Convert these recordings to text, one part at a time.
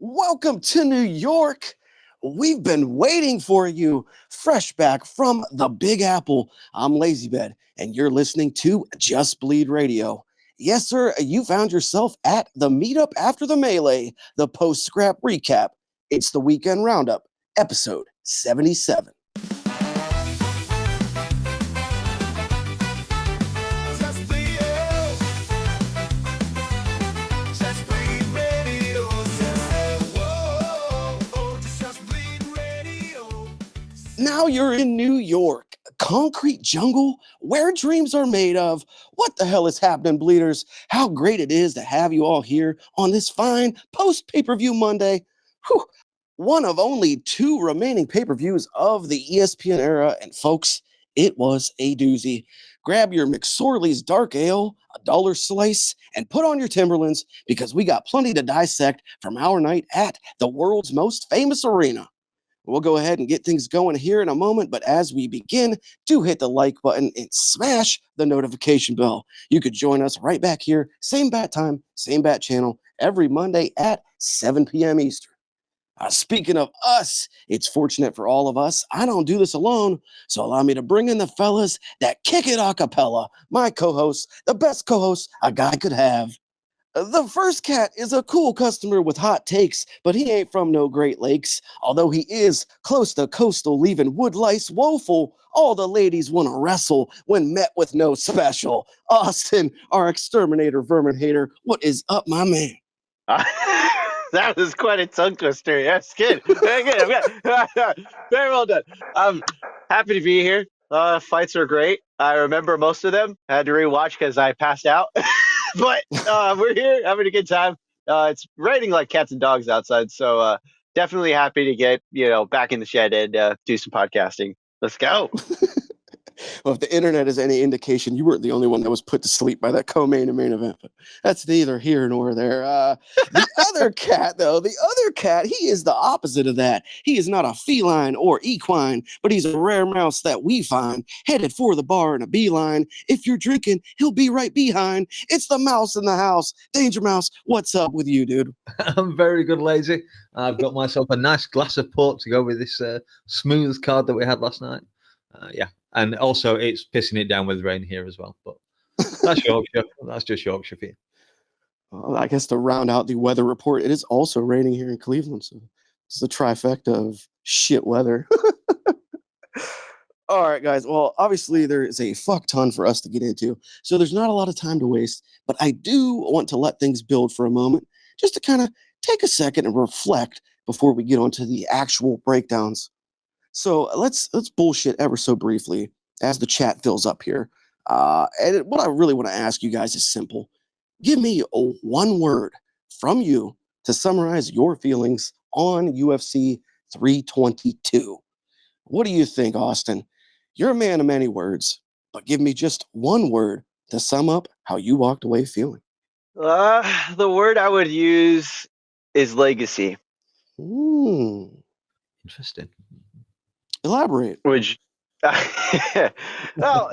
Welcome to New York. We've been waiting for you, fresh back from the Big Apple. I'm Lazybed, and you're listening to Just Bleed Radio. Yes, sir, you found yourself at the meetup after the melee, the post-scrap recap. It's the Weekend Roundup, episode 77. Now you're in New York, a concrete jungle where dreams are made of. What the hell is happening, bleeders? How great it is to have you all here on this fine post-pay-per-view Monday. Whew. One of only two remaining pay-per-views of the ESPN era, and folks, it was a doozy. Grab your McSorley's Dark Ale, a dollar slice, and put on your Timberlands because we got plenty to dissect from our night at the world's most famous arena. We'll go ahead and get things going here in a moment, but as we begin, do hit the like button and smash the notification bell. You could join us right back here, same bat time, same bat channel, every Monday at 7 p.m. Eastern. Speaking of us, it's fortunate for all of us. I don't do this alone, so allow me to bring in the fellas that kick it a cappella. My co-host, the best co-host a guy could have. The first cat is a cool customer with hot takes, but he ain't from no Great Lakes. Although he is close to coastal, leaving wood lice woeful. All the ladies want to wrestle when met with no special. Austin, our exterminator vermin hater, what is up, my man? That was quite a tongue twister. Yes, good. Very good. Very well done. I'm happy to be here. Fights are great. I remember most of them. I had to rewatch because I passed out. But we're here having a good time. It's raining like cats and dogs outside, so definitely happy to get back in the shed and do some podcasting. Let's go. Well, if the internet is any indication, you weren't the only one that was put to sleep by that co-main and main event, but that's neither here nor there. The other cat, though, he is the opposite of that. He is not a feline or equine, but he's a rare mouse that we find headed for the bar in a beeline. If you're drinking, he'll be right behind. It's the mouse in the house. Danger Mouse, what's up with you, dude? I'm very good, Lazy. I've got myself a nice glass of port to go with this smooth card that we had last night. Yeah. And also, it's pissing it down with rain here as well. But that's Yorkshire. That's just Yorkshire for you. Well, I guess to round out the weather report, it is also raining here in Cleveland. So it's the trifecta of shit weather. All right, guys. Well, obviously, there is a fuck ton for us to get into. So there's not a lot of time to waste. But I do want to let things build for a moment, just to kind of take a second and reflect before we get onto the actual breakdowns. So let's bullshit ever so briefly as the chat fills up here. And what I really want to ask you guys is simple. Give me one word from you to summarize your feelings on UFC 322. What do you think, Austin? You're a man of many words, but give me just one word to sum up how you walked away feeling. The word I would use is legacy. Interesting. Elaborate. Which, well,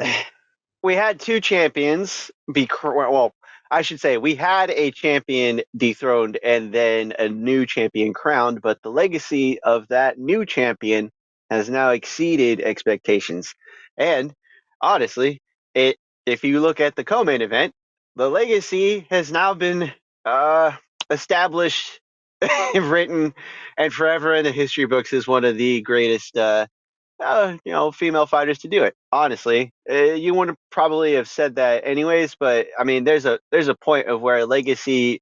we had two champions well, I should say we had a champion dethroned and then a new champion crowned, but the legacy of that new champion has now exceeded expectations. And honestly, if you look at the co-main event, the legacy has now been established, written, and forever in the history books as one of the greatest female fighters to do it. Honestly, you wouldn't probably have said that anyways, but I mean, there's a point of where legacy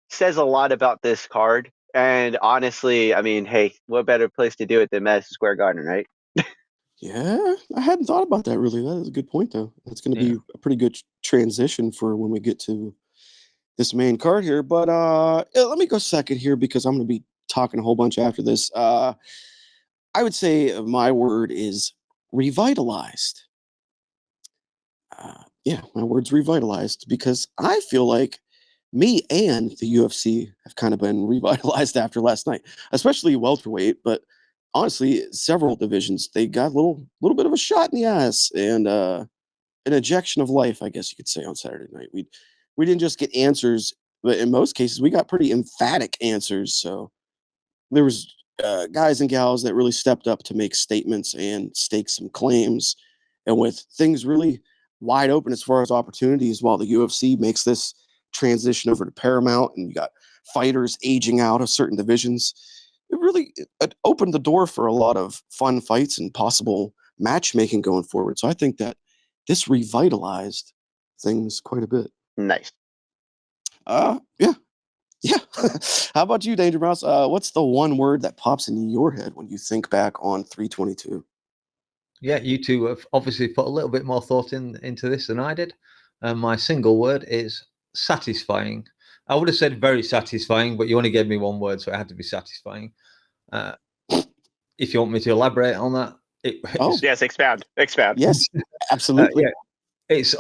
says a lot about this card. And honestly, I mean, hey, what better place to do it than Madison Square Garden, right? Yeah, I hadn't thought about that really. That is a good point, though. That's going to be a pretty good transition for when we get to this main card here. But let me go second here because I'm going to be talking a whole bunch after this. I would say my word is revitalized. Yeah, my word's revitalized because I feel like me and the UFC have kind of been revitalized after last night, especially welterweight. But honestly, several divisions, they got a little bit of a shot in the ass and an ejection of life, I guess you could say, on Saturday night. We didn't just get answers, but in most cases, we got pretty emphatic answers. So there was guys and gals that really stepped up to make statements and stake some claims. And with things really wide open as far as opportunities, while the UFC makes this transition over to Paramount, and you got fighters aging out of certain divisions, it really opened the door for a lot of fun fights and possible matchmaking going forward. So I think that this revitalized things quite a bit. Nice. Yeah. Yeah. How about you, Danger Mouse? What's the one word that pops into your head when you think back on 322? Yeah, you two have obviously put a little bit more thought into this than I did. My single word is satisfying. I would have said very satisfying, but you only gave me one word, so it had to be satisfying. If you want me to elaborate on that, yes, expound. Yes, absolutely. Yeah, it's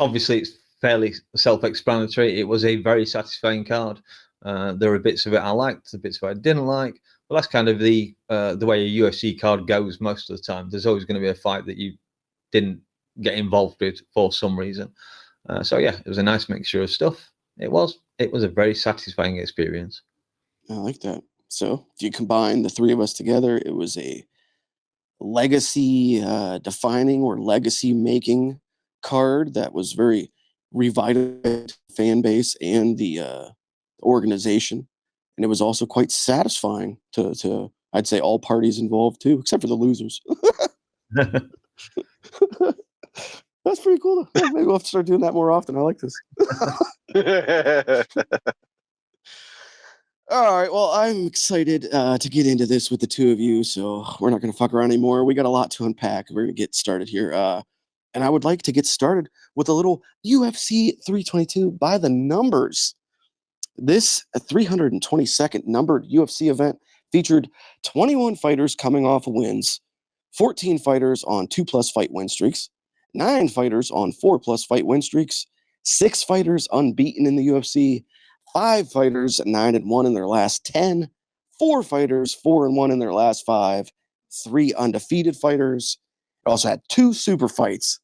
fairly self-explanatory. It was a very satisfying card. There were bits of it I liked, the bits of it I didn't like. But that's kind of the way a UFC card goes most of the time. There's always going to be a fight that you didn't get involved with for some reason. So yeah, it was a nice mixture of stuff. It was a very satisfying experience. I like that. So if you combine the three of us together, it was a legacy defining or legacy making card that was very revitalized fan base and the organization. And it was also quite satisfying to I'd say all parties involved too, except for the losers. That's pretty cool. Yeah, maybe we'll have to start doing that more often. I like this. All right. Well, I'm excited to get into this with the two of you. So we're not going to fuck around anymore. We got a lot to unpack. We're going to get started here. And I would like to get started with a little UFC 322 by the numbers. This 322nd numbered UFC event featured 21 fighters coming off wins, 14 fighters on 2+ fight win streaks, 9 fighters on 4+ fight win streaks, 6 fighters unbeaten in the UFC, 5 fighters 9-1 in their last 10, 4 fighters 4-1 in their last 5, 3 undefeated fighters. It also had 2 super fights.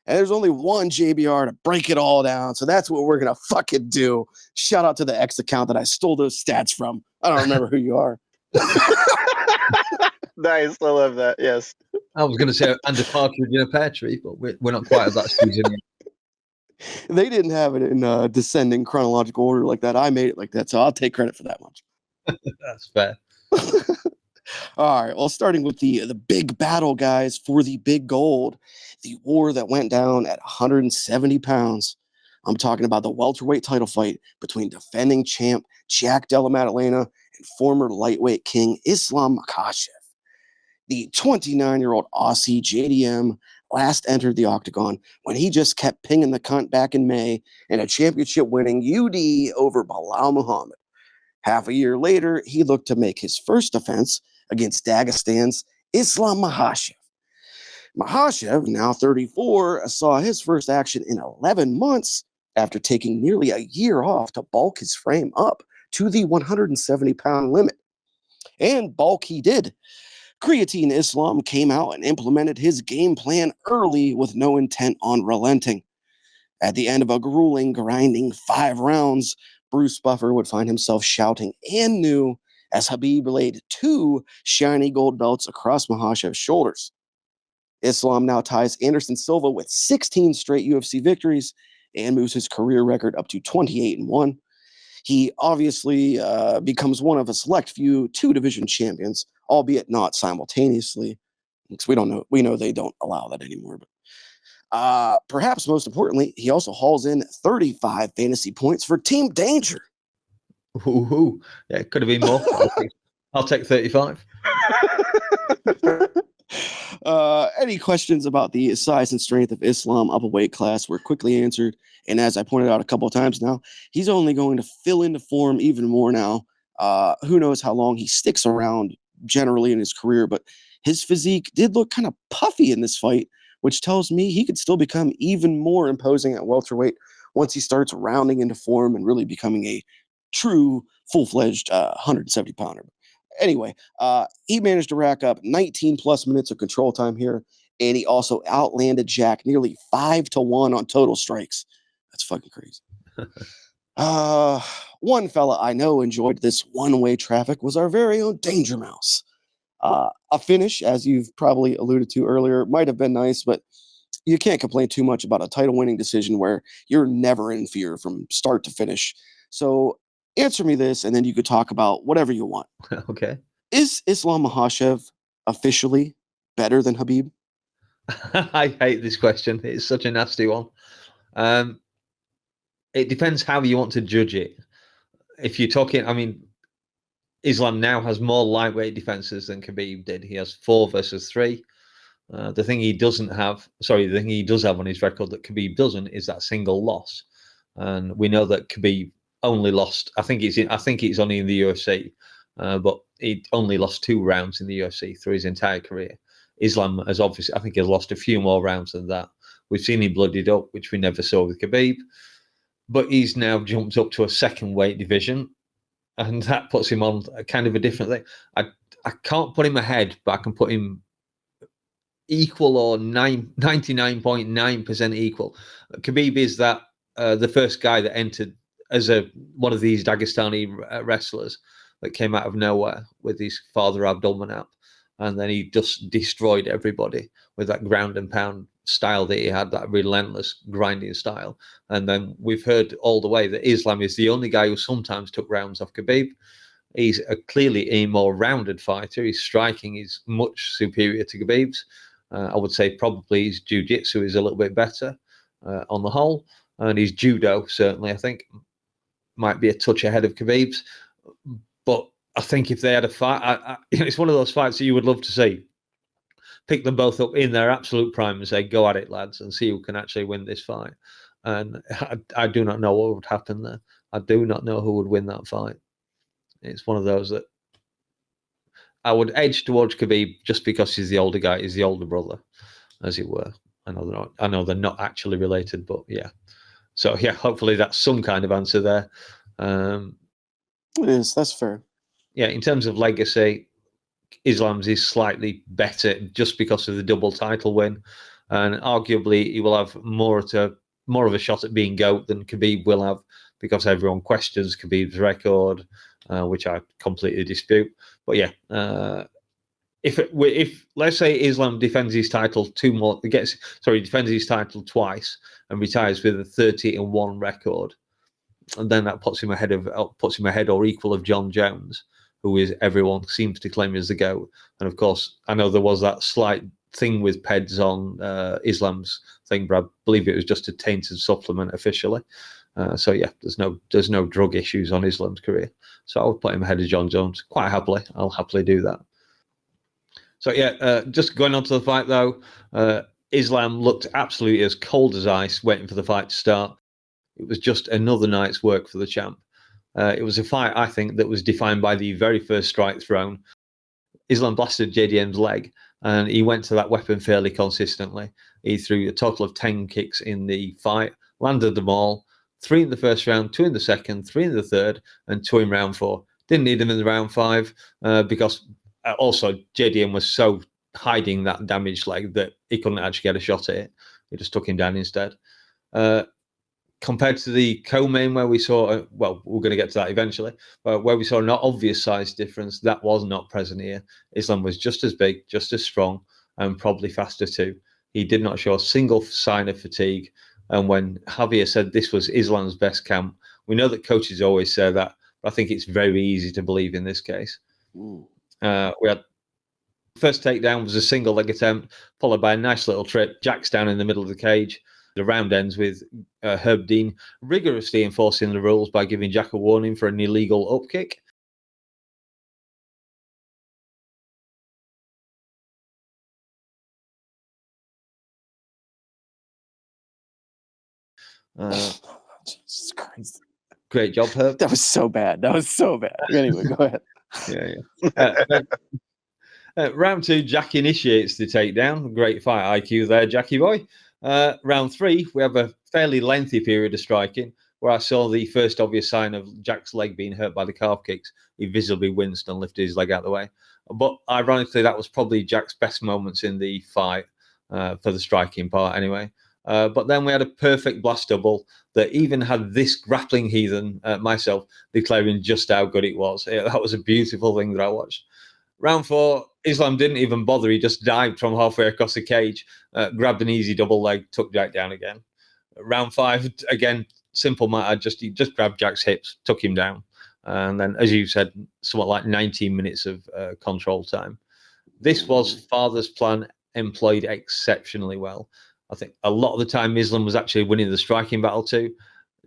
And there's only one JBR to break it all down. So that's what we're going to fucking do. Shout out to the X account that I stole those stats from. I don't remember who you are. Nice. I love that. Yes. I was going to say and a partridge in a pear tree, but we're not quite at that stage anymore. They didn't have it in descending chronological order like that. I made it like that. So I'll take credit for that much. That's fair. All right. Well, starting with the big battle, guys, for the big gold, the war that went down at 170 pounds. I'm talking about the welterweight title fight between defending champ Jack Della Maddalena and former lightweight king Islam Makhachev. The 29-year-old Aussie JDM last entered the octagon when he just kept pinging the cunt back in May in a championship-winning UD over Bilal Muhammad. Half a year later, he looked to make his first defense against Dagestan's Islam Makhachev. Makhachev, now 34, saw his first action in 11 months after taking nearly a year off to bulk his frame up to the 170-pound limit. And bulk he did. Creatine Islam came out and implemented his game plan early with no intent on relenting. At the end of a grueling, grinding 5 rounds, Bruce Buffer would find himself shouting and knew as Habib laid 2 shiny gold belts across Makhachev's shoulders. Islam now ties Anderson Silva with 16 straight UFC victories and moves his career record up to 28-1. He obviously becomes one of a select few 2-division champions, albeit not simultaneously, because we know they don't allow that anymore. But perhaps most importantly, he also hauls in 35 fantasy points for Team Danger. Ooh, yeah, it could have been more. I'll take 35. Any questions about the size and strength of Islam up a weight class were quickly answered. And as I pointed out a couple of times now, he's only going to fill into form even more now. Who knows how long he sticks around generally in his career, but his physique did look kind of puffy in this fight, which tells me he could still become even more imposing at welterweight once he starts rounding into form and really becoming a true full-fledged 170-pounder. Anyway, he managed to rack up 19+ minutes of control time here, and he also outlanded Jack nearly 5-1 on total strikes. That's fucking crazy. One fella I know enjoyed this one-way traffic was our very own Danger Mouse. A finish, as you've probably alluded to earlier, might have been nice, but you can't complain too much about a title-winning decision where you're never in fear from start to finish. So answer me this, and then you could talk about whatever you want. Okay. Is Islam Makhachev officially better than Habib? I hate this question. It's such a nasty one. It depends how you want to judge it. If you're talking, I mean, Islam now has more lightweight defenses than Khabib did. He has 4 versus 3. The thing he does have on his record that Khabib doesn't is that single loss. And we know that Khabib only lost, I think it's only in the UFC, but he only lost 2 rounds in the UFC through his entire career. Islam has obviously, I think he's lost a few more rounds than that. We've seen him bloodied up, which we never saw with Khabib. But he's now jumped up to a second weight division, and that puts him on a kind of a different thing. I can't put him ahead, but I can put him equal or 99.9% equal. Khabib is that the first guy that entered as one of these Dagestani wrestlers that came out of nowhere with his father Abdulmanap, and then he just destroyed everybody with that ground and pound style that he had, that relentless grinding style. And then we've heard all the way that Islam is the only guy who sometimes took rounds off Khabib. He's clearly a more rounded fighter. His striking is much superior to Khabib's. I would say probably his jiu-jitsu is a little bit better on the whole. And his judo, certainly, I think, might be a touch ahead of Khabib's. But I think if they had a fight, it's one of those fights that you would love to see. Pick them both up in their absolute prime and say, go at it, lads, and see who can actually win this fight. And I do not know what would happen there. I do not know who would win that fight. It's one of those that I would edge towards Khabib just because he's the older guy, he's the older brother, as it were. I know they're not actually related, but yeah. So yeah, hopefully that's some kind of answer there. It is. That's fair. Yeah, in terms of legacy, Islam's is slightly better just because of the double title win, and arguably he will have more of a shot at being GOAT than Khabib will have, because everyone questions Khabib's record, which I completely dispute. But yeah, if let's say Islam defends his title defends his title twice and retires with a 30-1 record, and then that puts him ahead or equal of John Jones, who is everyone seems to claim as the GOAT. And of course, I know there was that slight thing with Peds on Islam's thing, but I believe it was just a tainted supplement officially. So yeah, there's no drug issues on Islam's career. So I would put him ahead of John Jones quite happily. I'll happily do that. So yeah, just going on to the fight though, Islam looked absolutely as cold as ice waiting for the fight to start. It was just another night's work for the champ. It was a fight, I think, that was defined by the very first strike thrown. Islam blasted JDM's leg, and he went to that weapon fairly consistently. He threw a total of 10 kicks in the fight, landed them all, 3 in the first round, 2 in the second, 3 in the third, and 2 in round 4. Didn't need them in the round 5 because also JDM was so hiding that damaged leg that he couldn't actually get a shot at it. He just took him down instead. Compared to the co-main where we saw, we're going to get to that eventually, but where we saw an obvious size difference, that was not present here. Islam was just as big, just as strong, and probably faster too. He did not show a single sign of fatigue. And when Javier said this was Islam's best camp, we know that coaches always say that, but I think it's very easy to believe in this case. We had first takedown was a single leg attempt, followed by a nice little trip. Jack's down in the middle of the cage. The round ends with Herb Dean rigorously enforcing the rules by giving Jack a warning for an illegal up kick. Jesus Christ. Great job, Herb. That was so bad. Anyway, go ahead. Yeah. Round 2, Jack initiates the takedown. Great fight IQ there, Jackie boy. Round 3, we have a fairly lengthy period of striking where I saw the first obvious sign of Jack's leg being hurt by the calf kicks. He visibly winced and lifted his leg out of the way. But ironically, that was probably Jack's best moments in the fight for the striking part anyway. But then we had a perfect blast double that even had this grappling heathen, myself, declaring just how good it was. That was a beautiful thing that I watched. Round 4, Islam didn't even bother. He just dived from halfway across the cage, grabbed an easy double leg, took Jack down again. Round 5, again, simple matter. He just grabbed Jack's hips, took him down. And then, as you said, somewhat like 19 minutes of control time. This was Father's plan employed exceptionally well. I think a lot of the time Islam was actually winning the striking battle too.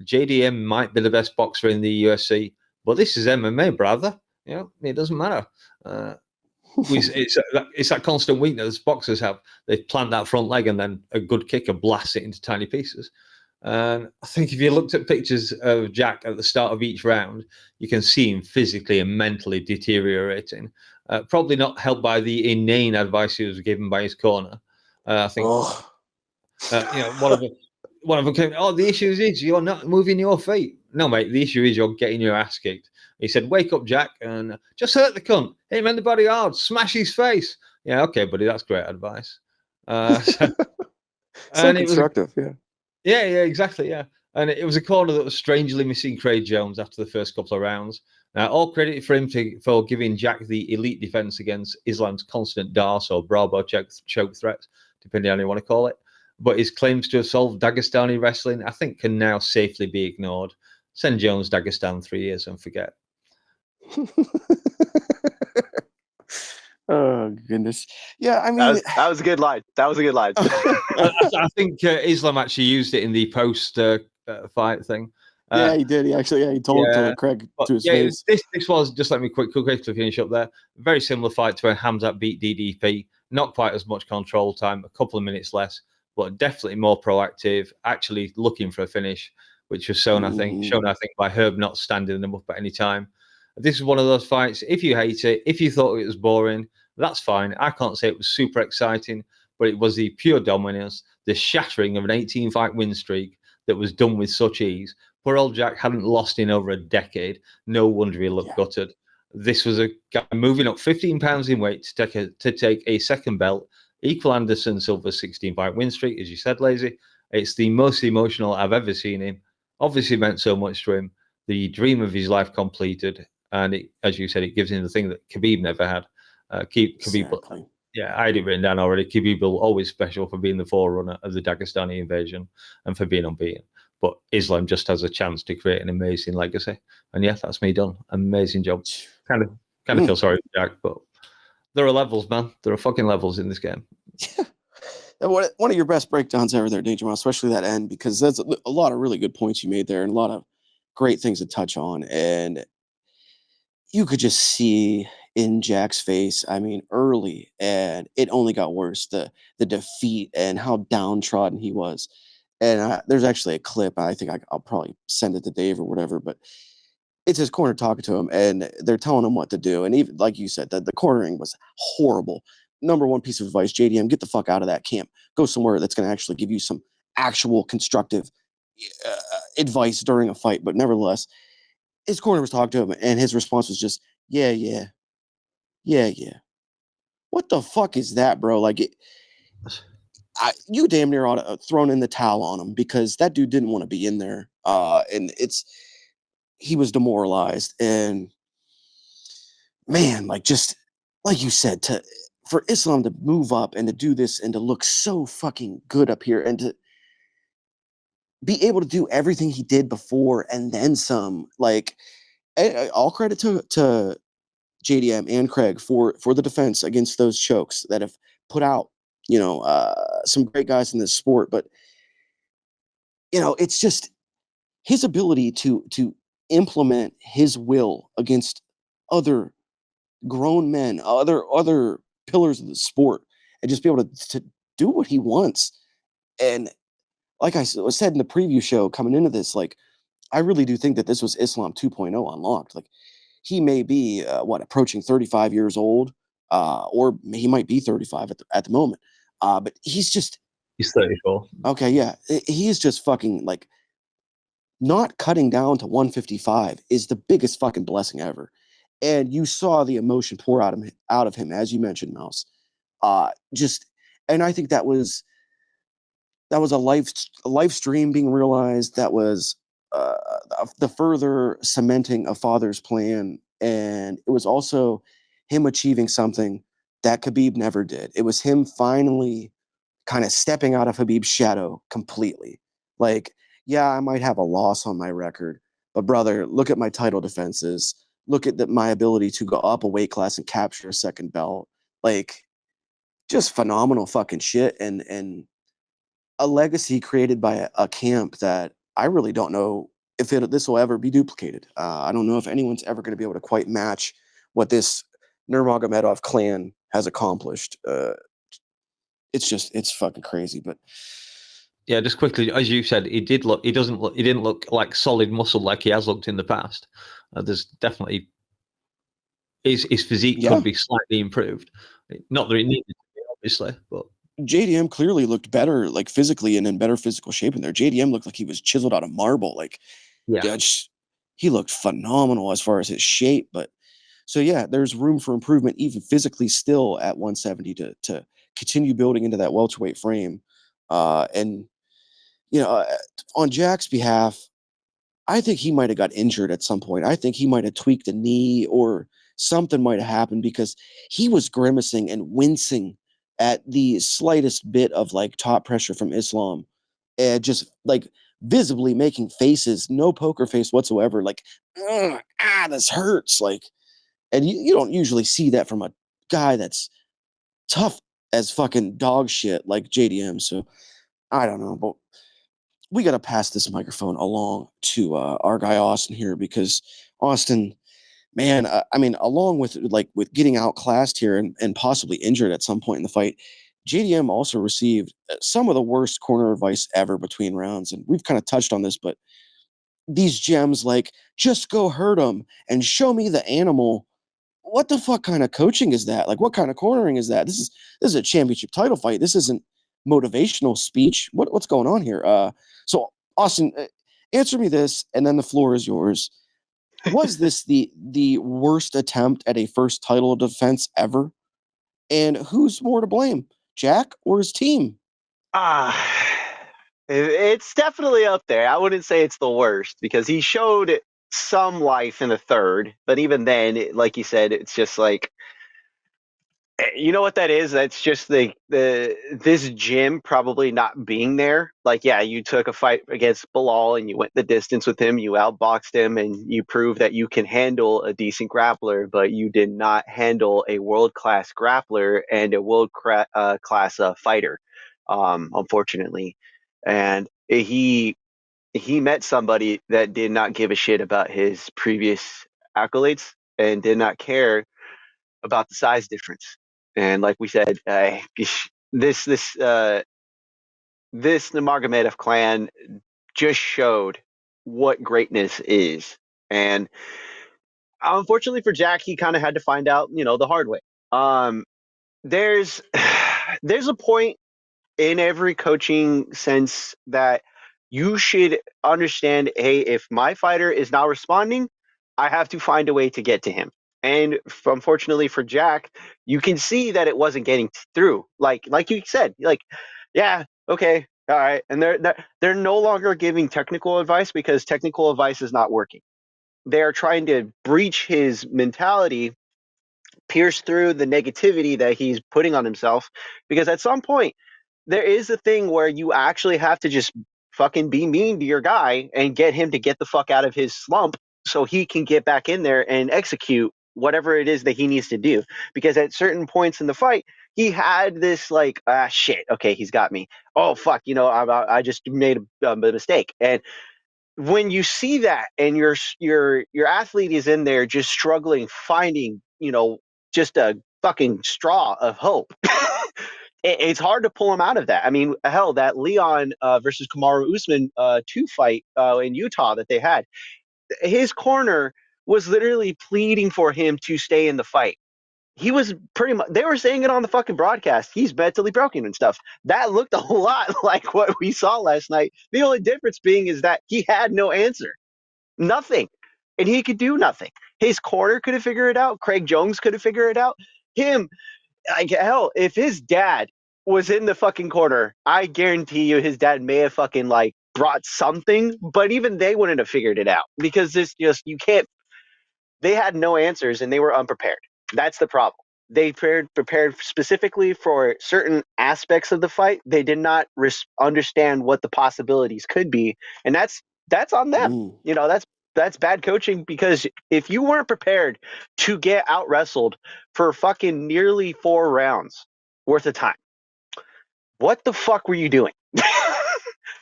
JDM might be the best boxer in the UFC, but this is MMA, brother. It doesn't matter. It's that constant weakness boxers have. They plant that front leg and then a good kicker blasts it into tiny pieces. And I think if you looked at pictures of Jack at the start of each round, you can see him physically and mentally deteriorating. Probably not helped by the inane advice he was given by his corner. I think one of them came, the issue is you're not moving your feet. No, mate, the issue is you're getting your ass kicked. He said, wake up, Jack, and just hurt the cunt. Hit him in the body hard, smash his face. Yeah, okay, buddy, that's great advice. So constructive, yeah. Yeah, exactly, yeah. And it was a corner that was strangely missing Craig Jones after the first couple of rounds. All credit for him for giving Jack the elite defense against Islam's constant Darce or Bravo choke threats, depending on how you want to call it. But his claims to have solved Dagestani wrestling, I think, can now safely be ignored. Send Jones Dagestan 3 years and forget. Oh, goodness. Yeah, I mean... That was a good line. I think Islam actually used it in the post-fight thing. Yeah, he did. He told Craig to his face. This was, just let me quickly finish up there, a very similar fight to when Hamzat beat DDP. Not quite as much control time, a couple of minutes less, but definitely more proactive, actually looking for a finish, which was shown, I think, by Herb not standing them up at any time. This is one of those fights, if you hate it, if you thought it was boring, that's fine. I can't say it was super exciting, but it was the pure dominance, the shattering of an 18-fight win streak that was done with such ease. Poor old Jack hadn't lost in over a decade. No wonder he looked gutted. This was a guy moving up 15 pounds in weight to take a second belt, equal Anderson Silva's 16-fight win streak, as you said, Lazy. It's the most emotional I've ever seen him. Obviously meant so much to him. The dream of his life completed. And as you said, it gives him the thing that Khabib never had. Khabib, I had it written down already. Khabib will always special for being the forerunner of the Dagestani invasion and for being unbeaten. But Islam just has a chance to create an amazing legacy. And yeah, that's me done. Amazing job. Kind of feel sorry for Jack, but there are levels, man. There are fucking levels in this game. Yeah. One of your best breakdowns ever there, Danger Mouse, especially that end, because that's a lot of really good points you made there and a lot of great things to touch on. And you could just see in Jack's face, I mean, early, and it only got worse, the defeat and how downtrodden he was. And there's actually a clip, I think I'll probably send it to Dave or whatever, but it's his corner talking to him, and they're telling him what to do. And even, like you said, the cornering was horrible. Number one piece of advice, JDM, get the fuck out of that camp. Go somewhere that's going to actually give you some actual constructive advice during a fight. But nevertheless, his corner was talking to him, and his response was just, yeah. What the fuck is that, bro? Like, you damn near ought to have thrown in the towel on him, because that dude didn't want to be in there. And he was demoralized. And man, like, just like you said, for Islam to move up and to do this and to look so fucking good up here and to be able to do everything he did before and then some, like, all credit to JDM and Craig for the defense against those chokes that have put out, some great guys in this sport. But, it's just his ability to implement his will against other grown men, other pillars of the sport, and just be able to do what he wants. And like I said in the preview show coming into this, like, I really do think that this was Islam 2.0 unlocked. Like, he may be approaching 35 years old, or he might be 35 at the moment. But he's 34. Okay, yeah, he is just fucking, like, not cutting down to 155 is the biggest fucking blessing ever. And you saw the emotion pour out of him, as you mentioned, Mouse. And I think that was that was a life stream being realized. That was uh, the further cementing of Father's plan, and it was also him achieving something that Khabib never did. It was him finally kind of stepping out of Khabib's shadow completely. Like, yeah, I might have a loss on my record, but brother, look at my title defenses. Look at my ability to go up a weight class and capture a second belt. Like, just phenomenal fucking shit, and a legacy created by a camp that I really don't know if this will ever be duplicated. I don't know if anyone's ever going to be able to quite match what this Nurmagomedov clan has accomplished. It's fucking crazy. But Yeah, just quickly, as you said, he didn't look like solid muscle like he has looked in the past. There's definitely his physique yeah, could be slightly improved. Not that it needed to be, obviously, but JDM clearly looked better, like physically and in better physical shape in there. JDM looked like he was chiseled out of marble. Like, yeah. he looked phenomenal as far as his shape. But so yeah, there's room for improvement even physically still at 170 to continue building into that welterweight frame. And you know, on Jack's behalf, I think he might have got injured at some point. I think he might have tweaked a knee or something might have happened because he was grimacing and wincing at the slightest bit of like top pressure from Islam and just like visibly making faces, no poker face whatsoever. Like, this hurts. Like, and you don't usually see that from a guy that's tough as fucking dog shit like JDM. So I don't know, but we got to pass this microphone along to our guy Austin here because Austin, man, I mean, along with getting outclassed here and possibly injured at some point in the fight, JDM also received some of the worst corner advice ever between rounds, and we've kind of touched on this, but these gems like just go hurt him and show me the animal. What the fuck kind of coaching is that? Like, what kind of cornering is that? This is a championship title fight. This isn't motivational speech. What's going on here? So Austin, answer me this, and then the floor is yours. Was this the worst attempt at a first title defense ever? And who's more to blame, Jack or his team? Ah, it's definitely up there. I wouldn't say it's the worst because he showed some life in the third, but even then, like you said, it's just like you know what that is? That's just the this gym probably not being there. Like, yeah, you took a fight against Bilal and you went the distance with him, you outboxed him, and you proved that you can handle a decent grappler, but you did not handle a world class grappler and a world class fighter, unfortunately. And he met somebody that did not give a shit about his previous accolades and did not care about the size difference. And like we said, this this uh, this Nurmagomedov clan just showed what greatness is. And unfortunately for Jack, he kind of had to find out, the hard way. Um, there's there's a point in every coaching sense that you should understand, hey, if my fighter is not responding, I have to find a way to get to him. And unfortunately for Jack, you can see that it wasn't getting through. Like you said, like, yeah, okay, all right. And they're no longer giving technical advice because technical advice is not working. They're trying to breach his mentality, pierce through the negativity that he's putting on himself, because at some point there is a thing where you actually have to just fucking be mean to your guy and get him to get the fuck out of his slump so he can get back in there and execute whatever it is that he needs to do. Because at certain points in the fight, he had this like, shit, okay, he's got me. Oh fuck, I just made a mistake. And when you see that and your athlete is in there just struggling, finding, just a fucking straw of hope. It's hard to pull him out of that. I mean, hell, that Leon versus Kamaru Usman 2 fight in Utah that they had, his corner was literally pleading for him to stay in the fight. He was pretty much, they were saying it on the fucking broadcast. He's mentally broken and stuff. That looked a lot like what we saw last night. The only difference being is that he had no answer, nothing, and he could do nothing. His corner could have figured it out. Craig Jones could have figured it out. Him, like hell, if his dad was in the fucking corner, I guarantee you his dad may have fucking like brought something, but even they wouldn't have figured it out because this just, you can't, they had no answers and they were unprepared. That's the problem. They prepared specifically for certain aspects of the fight. They did not understand what the possibilities could be, and that's on them. Mm. You know, that's bad coaching because if you weren't prepared to get out wrestled for fucking nearly 4 rounds worth of time, what the fuck were you doing?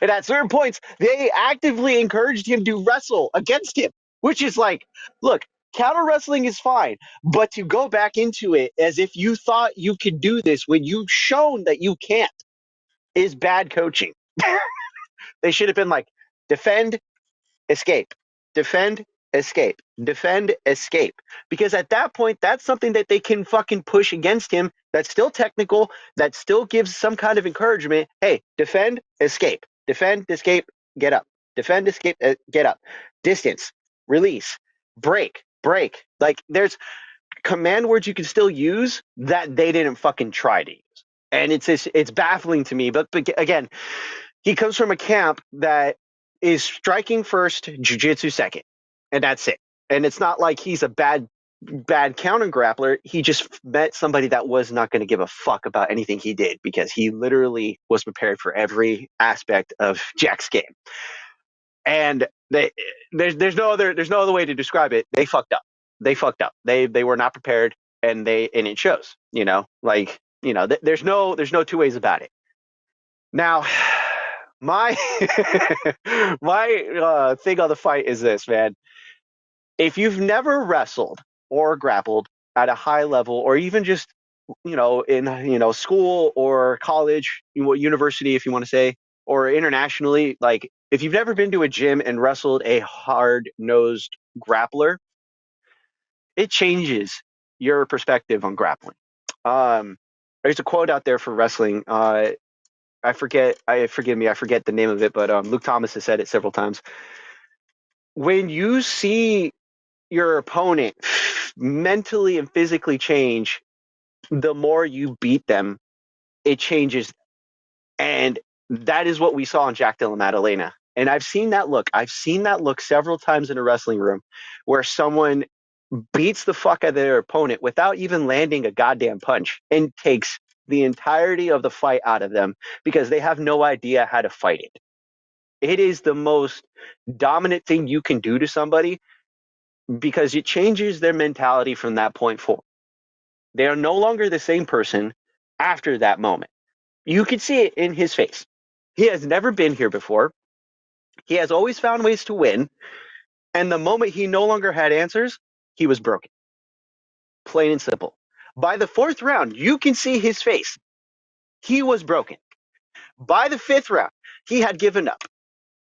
And at certain points, they actively encouraged him to wrestle against him, which is like, look, counter wrestling is fine, but to go back into it as if you thought you could do this when you've shown that you can't is bad coaching. They should have been like, defend, escape, defend, escape, defend, escape. Because at that point, that's something that they can fucking push against him. That's still technical. That still gives some kind of encouragement. Hey, defend, escape, defend, escape, get up, defend, escape, get up, distance, release, break, break. Like there's command words you can still use that they didn't fucking try to use. And it's baffling to me. But again, he comes from a camp that is striking first, jiu-jitsu second, and that's it. And it's not like he's a bad counter grappler. He just met somebody that was not going to give a fuck about anything he did because he literally was prepared for every aspect of Jack's game. And there's no other way to describe it. They fucked up. They fucked up. They were not prepared, and it shows. You know, like there's no two ways about it. Now, my my thing on the fight is this, man. If you've never wrestled or grappled at a high level, or even just in school or college, university, if you want to say, or internationally, like if you've never been to a gym and wrestled a hard-nosed grappler, it changes your perspective on grappling. There's a quote out there for wrestling. Forgive me, I forget the name of it, but Luke Thomas has said it several times. When you see your opponent mentally and physically change, the more you beat them, it changes. And that is what we saw in Jack Della Maddalena. And I've seen that look. I've seen that look several times in a wrestling room where someone beats the fuck out of their opponent without even landing a goddamn punch and takes the entirety of the fight out of them because they have no idea how to fight it. It is the most dominant thing you can do to somebody because it changes their mentality from that point forward. They are no longer the same person after that moment. You can see it in his face. He has never been here before. He has always found ways to win. And the moment he no longer had answers, he was broken. Plain and simple. By the 4th round, you can see his face. He was broken. By the 5th round, he had given up.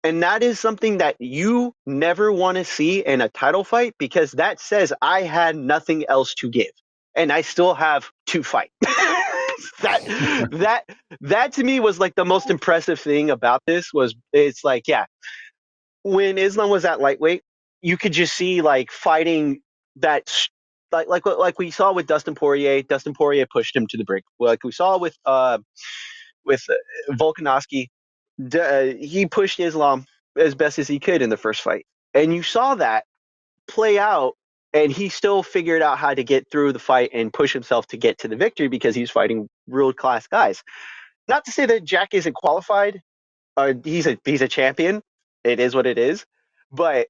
And that is something that you never want to see in a title fight because that says I had nothing else to give. And I still have to fight. that to me was like the most impressive thing about this was it's like, yeah, when Islam was at lightweight, you could just see like fighting that like we saw with Dustin Poirier. Dustin Poirier pushed him to the brink. Like we saw with Volkanovski, he pushed Islam as best as he could in the first fight, and you saw that play out. And he still figured out how to get through the fight and push himself to get to the victory because he's fighting world-class guys. Not to say that Jack isn't qualified. He's a champion. It is what it is. But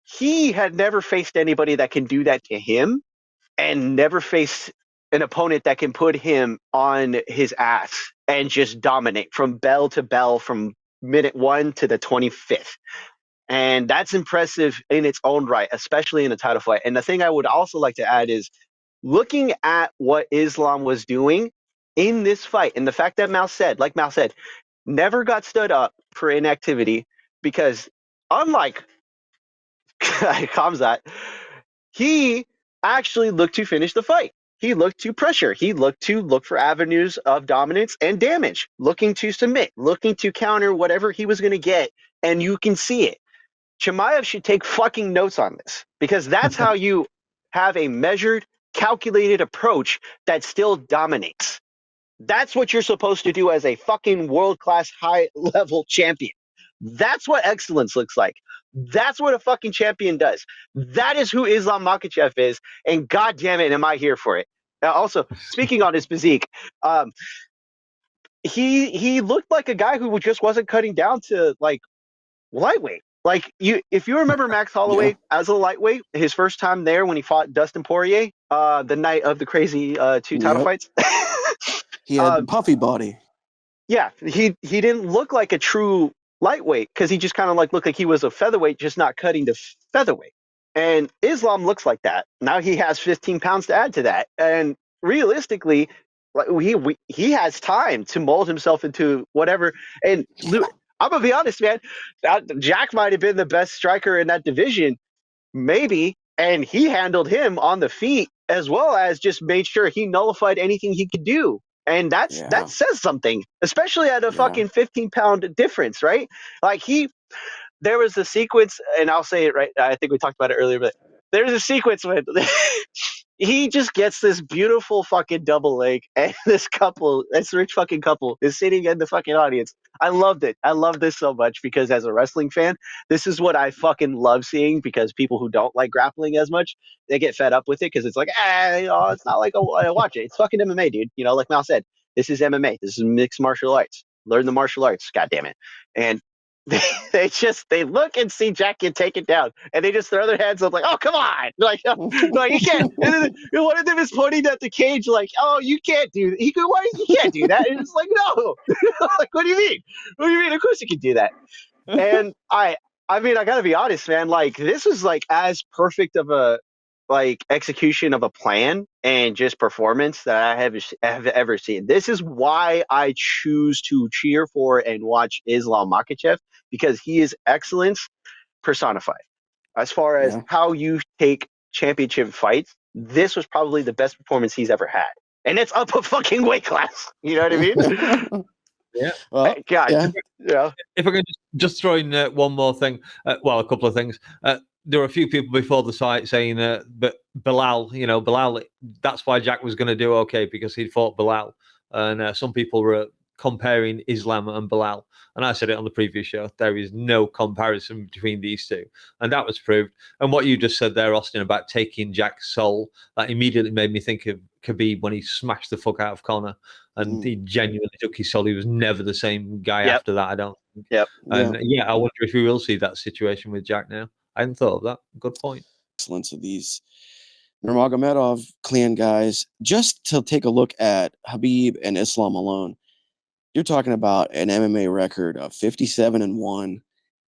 he had never faced anybody that can do that to him and never faced an opponent that can put him on his ass and just dominate from bell to bell from minute 1 to the 25th. And that's impressive in its own right, especially in a title fight. And the thing I would also like to add is looking at what Islam was doing in this fight and the fact that Mal said, never got stood up for inactivity because unlike Khamzat, he actually looked to finish the fight. He looked to pressure. He looked to look for avenues of dominance and damage, looking to submit, looking to counter whatever he was going to get. And you can see it. Chimaev should take fucking notes on this because that's how you have a measured, calculated approach that still dominates. That's what you're supposed to do as a fucking world-class high-level champion. That's what excellence looks like. That's what a fucking champion does. That is who Islam Makhachev is, and god damn it, am I here for it. Also, speaking on his physique, he looked like a guy who just wasn't cutting down to like lightweight. Like if you remember Max Holloway Yeah. as a lightweight, his first time there when he fought Dustin Poirier, the night of the crazy 2 title Yep. fights. He had the puffy body. Yeah, he didn't look like a true lightweight because he just kind of like looked like he was a featherweight, just not cutting to featherweight. And Islam looks like that. Now he has 15 pounds to add to that, and realistically, like he has time to mold himself into whatever. And I'm gonna be honest, man. Jack might have been the best striker in that division, maybe, and he handled him on the feet as well as just made sure he nullified anything he could do. And that says something, especially at a fucking 15-pound difference, right? Like there was a sequence, and I'll say it right. I think we talked about it earlier, but there's a sequence when he just gets this beautiful fucking double leg, and this rich fucking couple, is sitting in the fucking audience. I loved it. I love this so much because as a wrestling fan, this is what I fucking love seeing because people who don't like grappling as much, they get fed up with it because it's like, it's not like I watch it. It's fucking MMA, dude. Like Mal said, this is MMA. This is mixed martial arts. Learn the martial arts. God damn it. And they look and see Jack get taken down, and they just throw their hands up like, "Oh, come on!" Like you can't. And then one of them is pointing at the cage like, "Oh, you can't do that." You can't do that? And it's like, no. Like, what do you mean? What do you mean? Of course you can do that. And I mean, I gotta be honest, man. Like, this is like as perfect of a execution of a plan and just performance that I have ever seen. This is why I choose to cheer for and watch Islam Makhachev, because he is excellence personified. As far as how you take championship fights, this was probably the best performance he's ever had. And it's up a fucking weight class. You know what I mean? Yeah. Well, God. Yeah. If I can just throw in one more thing, a couple of things. There were a few people before the site saying but Bilal, that's why Jack was going to do okay because he'd fought Bilal. And some people were comparing Islam and Bilal. And I said it on the previous show. There is no comparison between these two. And that was proved. And what you just said there, Austin, about taking Jack's soul, that immediately made me think of Khabib when he smashed the fuck out of Conor. And he genuinely took his soul. He was never the same guy after that, I don't think. Yep. And I wonder if we will see that situation with Jack now. I hadn't thought of that. Good point. Excellence of these Nurmagomedov clan guys. Just to take a look at Khabib and Islam alone, you're talking about an MMA record of 57-1,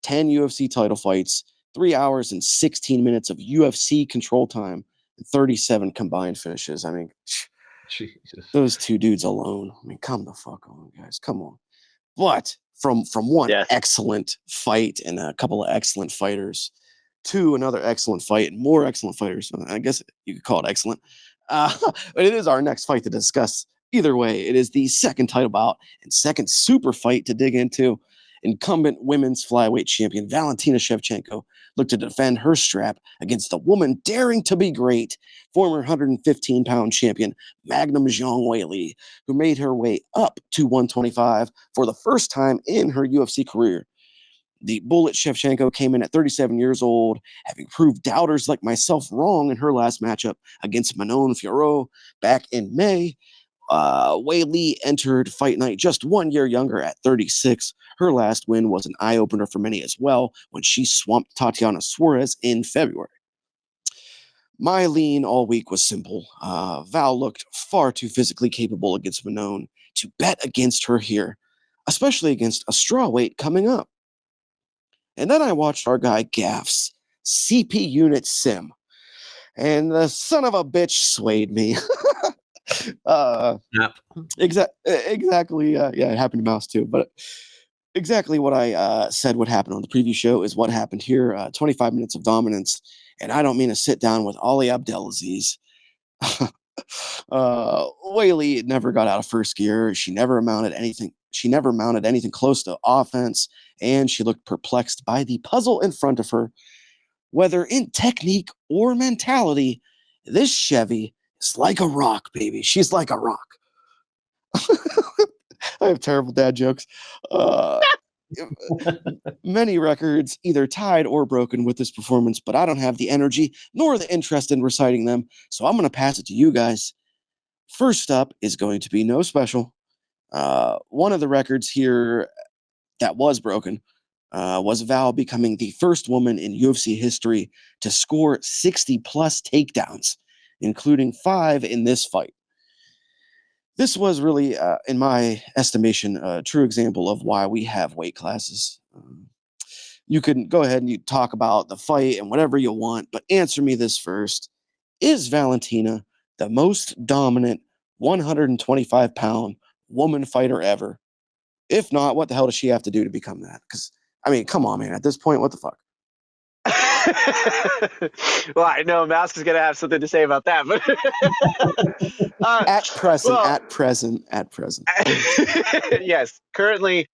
10 UFC title fights, 3 hours and 16 minutes of UFC control time, and 37 combined finishes. I mean, Jesus. Those two dudes alone. I mean, come the fuck on, guys. Come on. But from one excellent fight and a couple of excellent fighters to another excellent fight and more excellent fighters. I guess you could call it excellent. But it is our next fight to discuss. Either way, it is the second title bout and second super fight to dig into. Incumbent women's flyweight champion Valentina Shevchenko looked to defend her strap against the woman daring to be great, former 115-pound champion Magnum Zhang Weili, who made her way up to 125 for the first time in her UFC career. The Bullet Shevchenko came in at 37 years old, having proved doubters like myself wrong in her last matchup against Manon Fiorot back in May. Weili entered Fight Night just 1 year younger at 36. Her last win was an eye-opener for many as well when she swamped Tatiana Suarez in February. My lean all week was simple. Val looked far too physically capable against Manon to bet against her here, especially against a strawweight coming up. And then I watched our guy Gaff's CP Unit Sim, and the son of a bitch swayed me. Exactly. It happened to Mouse too, but exactly what I said would happen on the preview show is what happened here. 25 minutes of dominance, and I don't mean to sit down with Ali Abdelaziz. Weili never got out of first gear. She never mounted anything close to offense, and she looked perplexed by the puzzle in front of her. Whether in technique or mentality, this Chevy is like a rock, baby. She's like a rock. I have terrible dad jokes. Many records either tied or broken with this performance, but I don't have the energy nor the interest in reciting them, so I'm going to pass it to you guys. First up is going to be no special. One of the records here that was broken was Val becoming the first woman in UFC history to score 60 plus takedowns, including 5 in this fight. This was really, in my estimation, a true example of why we have weight classes. You can go ahead and you talk about the fight and whatever you want, but answer me this first. Is Valentina the most dominant 125-pound woman fighter ever? If not, what the hell does she have to do to become that? Because, I mean, come on, man. At this point, what the fuck? Well, I know Mouse is going to have something to say about that, but At present, well, at present, at present. yes, currently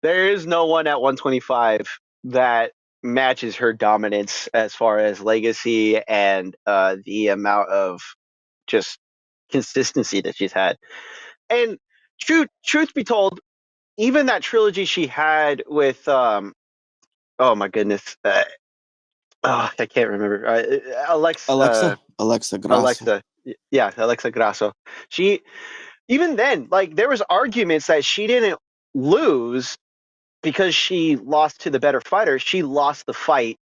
there is no one at 125 that matches her dominance as far as legacy and the amount of just consistency that she's had. And truth be told, even that trilogy she had with oh my goodness, I can't remember. Alexa Grasso. Alexa, yeah, Alexa Grasso. She even then, like there was arguments that she didn't lose because she lost to the better fighter. She lost the fight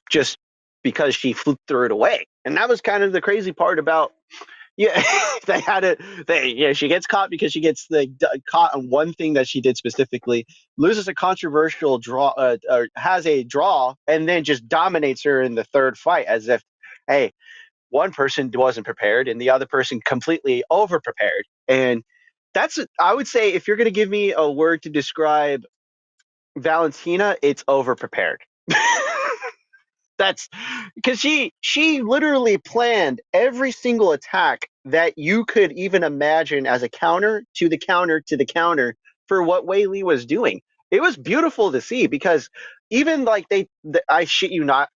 just because she threw it away, and that was kind of the crazy part about. Yeah, they had it. She gets caught because she gets caught on one thing that she did specifically, loses a controversial draw, or has a draw, and then just dominates her in the third fight as if, hey, one person wasn't prepared and the other person completely over prepared. And I would say, if you're going to give me a word to describe Valentina, it's over prepared. That's because she literally planned every single attack that you could even imagine as a counter to the counter to the counter for what Wei Li was doing. It was beautiful to see because even like I shit you not,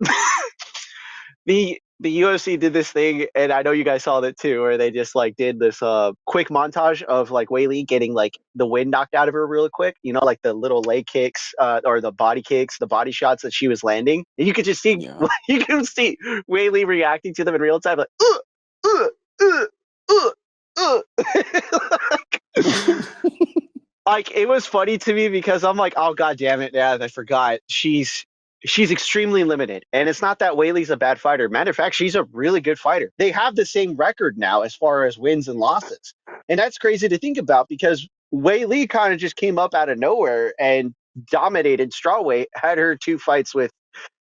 the UFC did this thing, and I know you guys saw that too, where they just like did this quick montage of like Wei Li getting like the wind knocked out of her real quick. You know, like the little leg kicks or the body kicks, the body shots that she was landing, and you could just see Yeah. you can see Wei Li reacting to them in real time, like uh, uh, uh, uh. Like it was funny to me because I'm like, oh god damn it, yeah, I forgot. She's extremely limited. And it's not that Whaley's a bad fighter. Matter of fact, she's a really good fighter. They have the same record now as far as wins and losses. And that's crazy to think about because Whaley kind of just came up out of nowhere and dominated strawweight, had her 2 fights with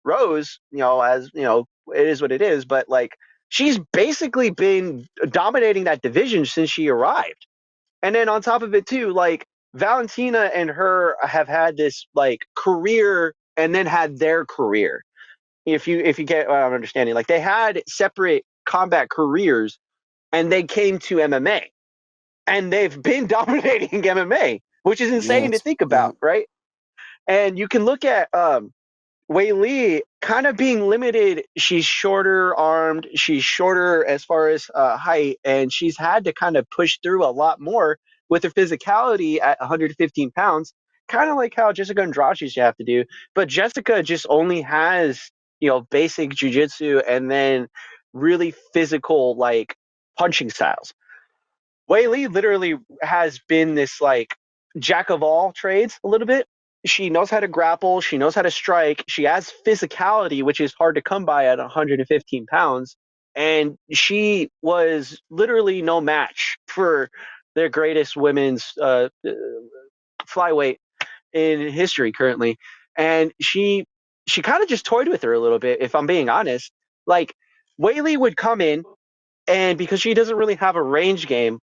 Rose, as it is what it is, but like she's basically been dominating that division since she arrived. And then on top of it too, like Valentina and her have had this like career and then had their career. If you get what I'm understanding, like they had separate combat careers and they came to MMA and they've been dominating MMA, which is insane to think Yeah. about, right? And you can look at Wei Li kind of being limited. She's shorter armed. She's shorter as far as height, and she's had to kind of push through a lot more with her physicality at 115 pounds. Kind of like how Jessica Andrade used to have to do, but Jessica just only has basic jujitsu and then really physical like punching styles. Wei Li literally has been this like jack of all trades a little bit. She knows how to grapple. She knows how to strike. She has physicality, which is hard to come by at 115 pounds. And she was literally no match for their greatest women's flyweight in history currently. And she kind of just toyed with her a little bit, if I'm being honest. Like Wei Li would come in, and because she doesn't really have a range game,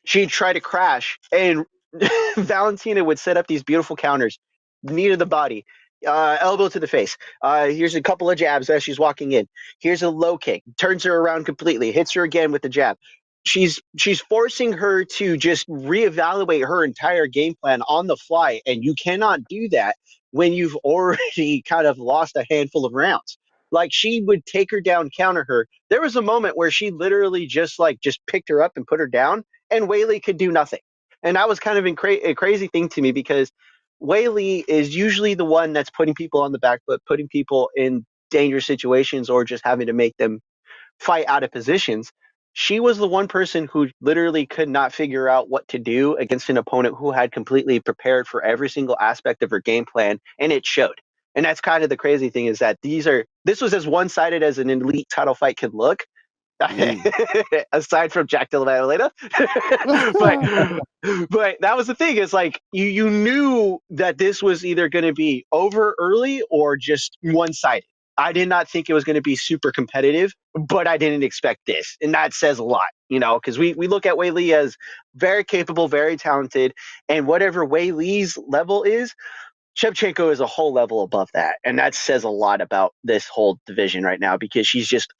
she'd try to crash, and Valentina would set up these beautiful counters, knee to the body, elbow to the face. Here's a couple of jabs as she's walking in. Here's a low kick, turns her around completely, hits her again with the jab. She's forcing her to just reevaluate her entire game plan on the fly, and you cannot do that when you've already kind of lost a handful of rounds. Like she would take her down, counter her. There was a moment where she literally just picked her up and put her down, and Whaley could do nothing. And that was kind of a crazy thing to me because Whaley is usually the one that's putting people on the back foot, putting people in dangerous situations, or just having to make them fight out of positions. She was the one person who literally could not figure out what to do against an opponent who had completely prepared for every single aspect of her game plan, and it showed. And that's kind of the crazy thing, is that this was as one-sided as an elite title fight could look. Mm. Aside from Jack Della Maddalena. but that was the thing, is like you knew that this was either going to be over early or just one-sided. I did not think it was going to be super competitive, but I didn't expect this. And that says a lot, because we look at Wei Li as very capable, very talented, and whatever Wei Li's level is, Shevchenko is a whole level above that, and that says a lot about this whole division right now, because she's just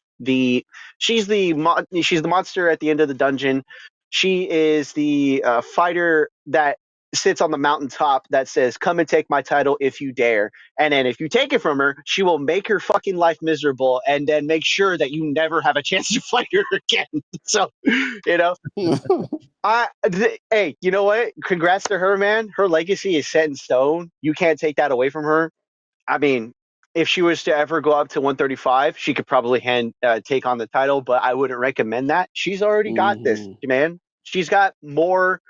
she's the monster at the end of the dungeon. She is the fighter that sits on the mountaintop that says, "Come and take my title if you dare." And then if you take it from her, she will make her fucking life miserable, and then make sure that you never have a chance to fight her again. So, you know. Hey, you know what? Congrats to her, man. Her legacy is set in stone. You can't take that away from her. I mean, if she was to ever go up to 135, she could probably take on the title, but I wouldn't recommend that. She's already got this, Mhm. man. She's got more.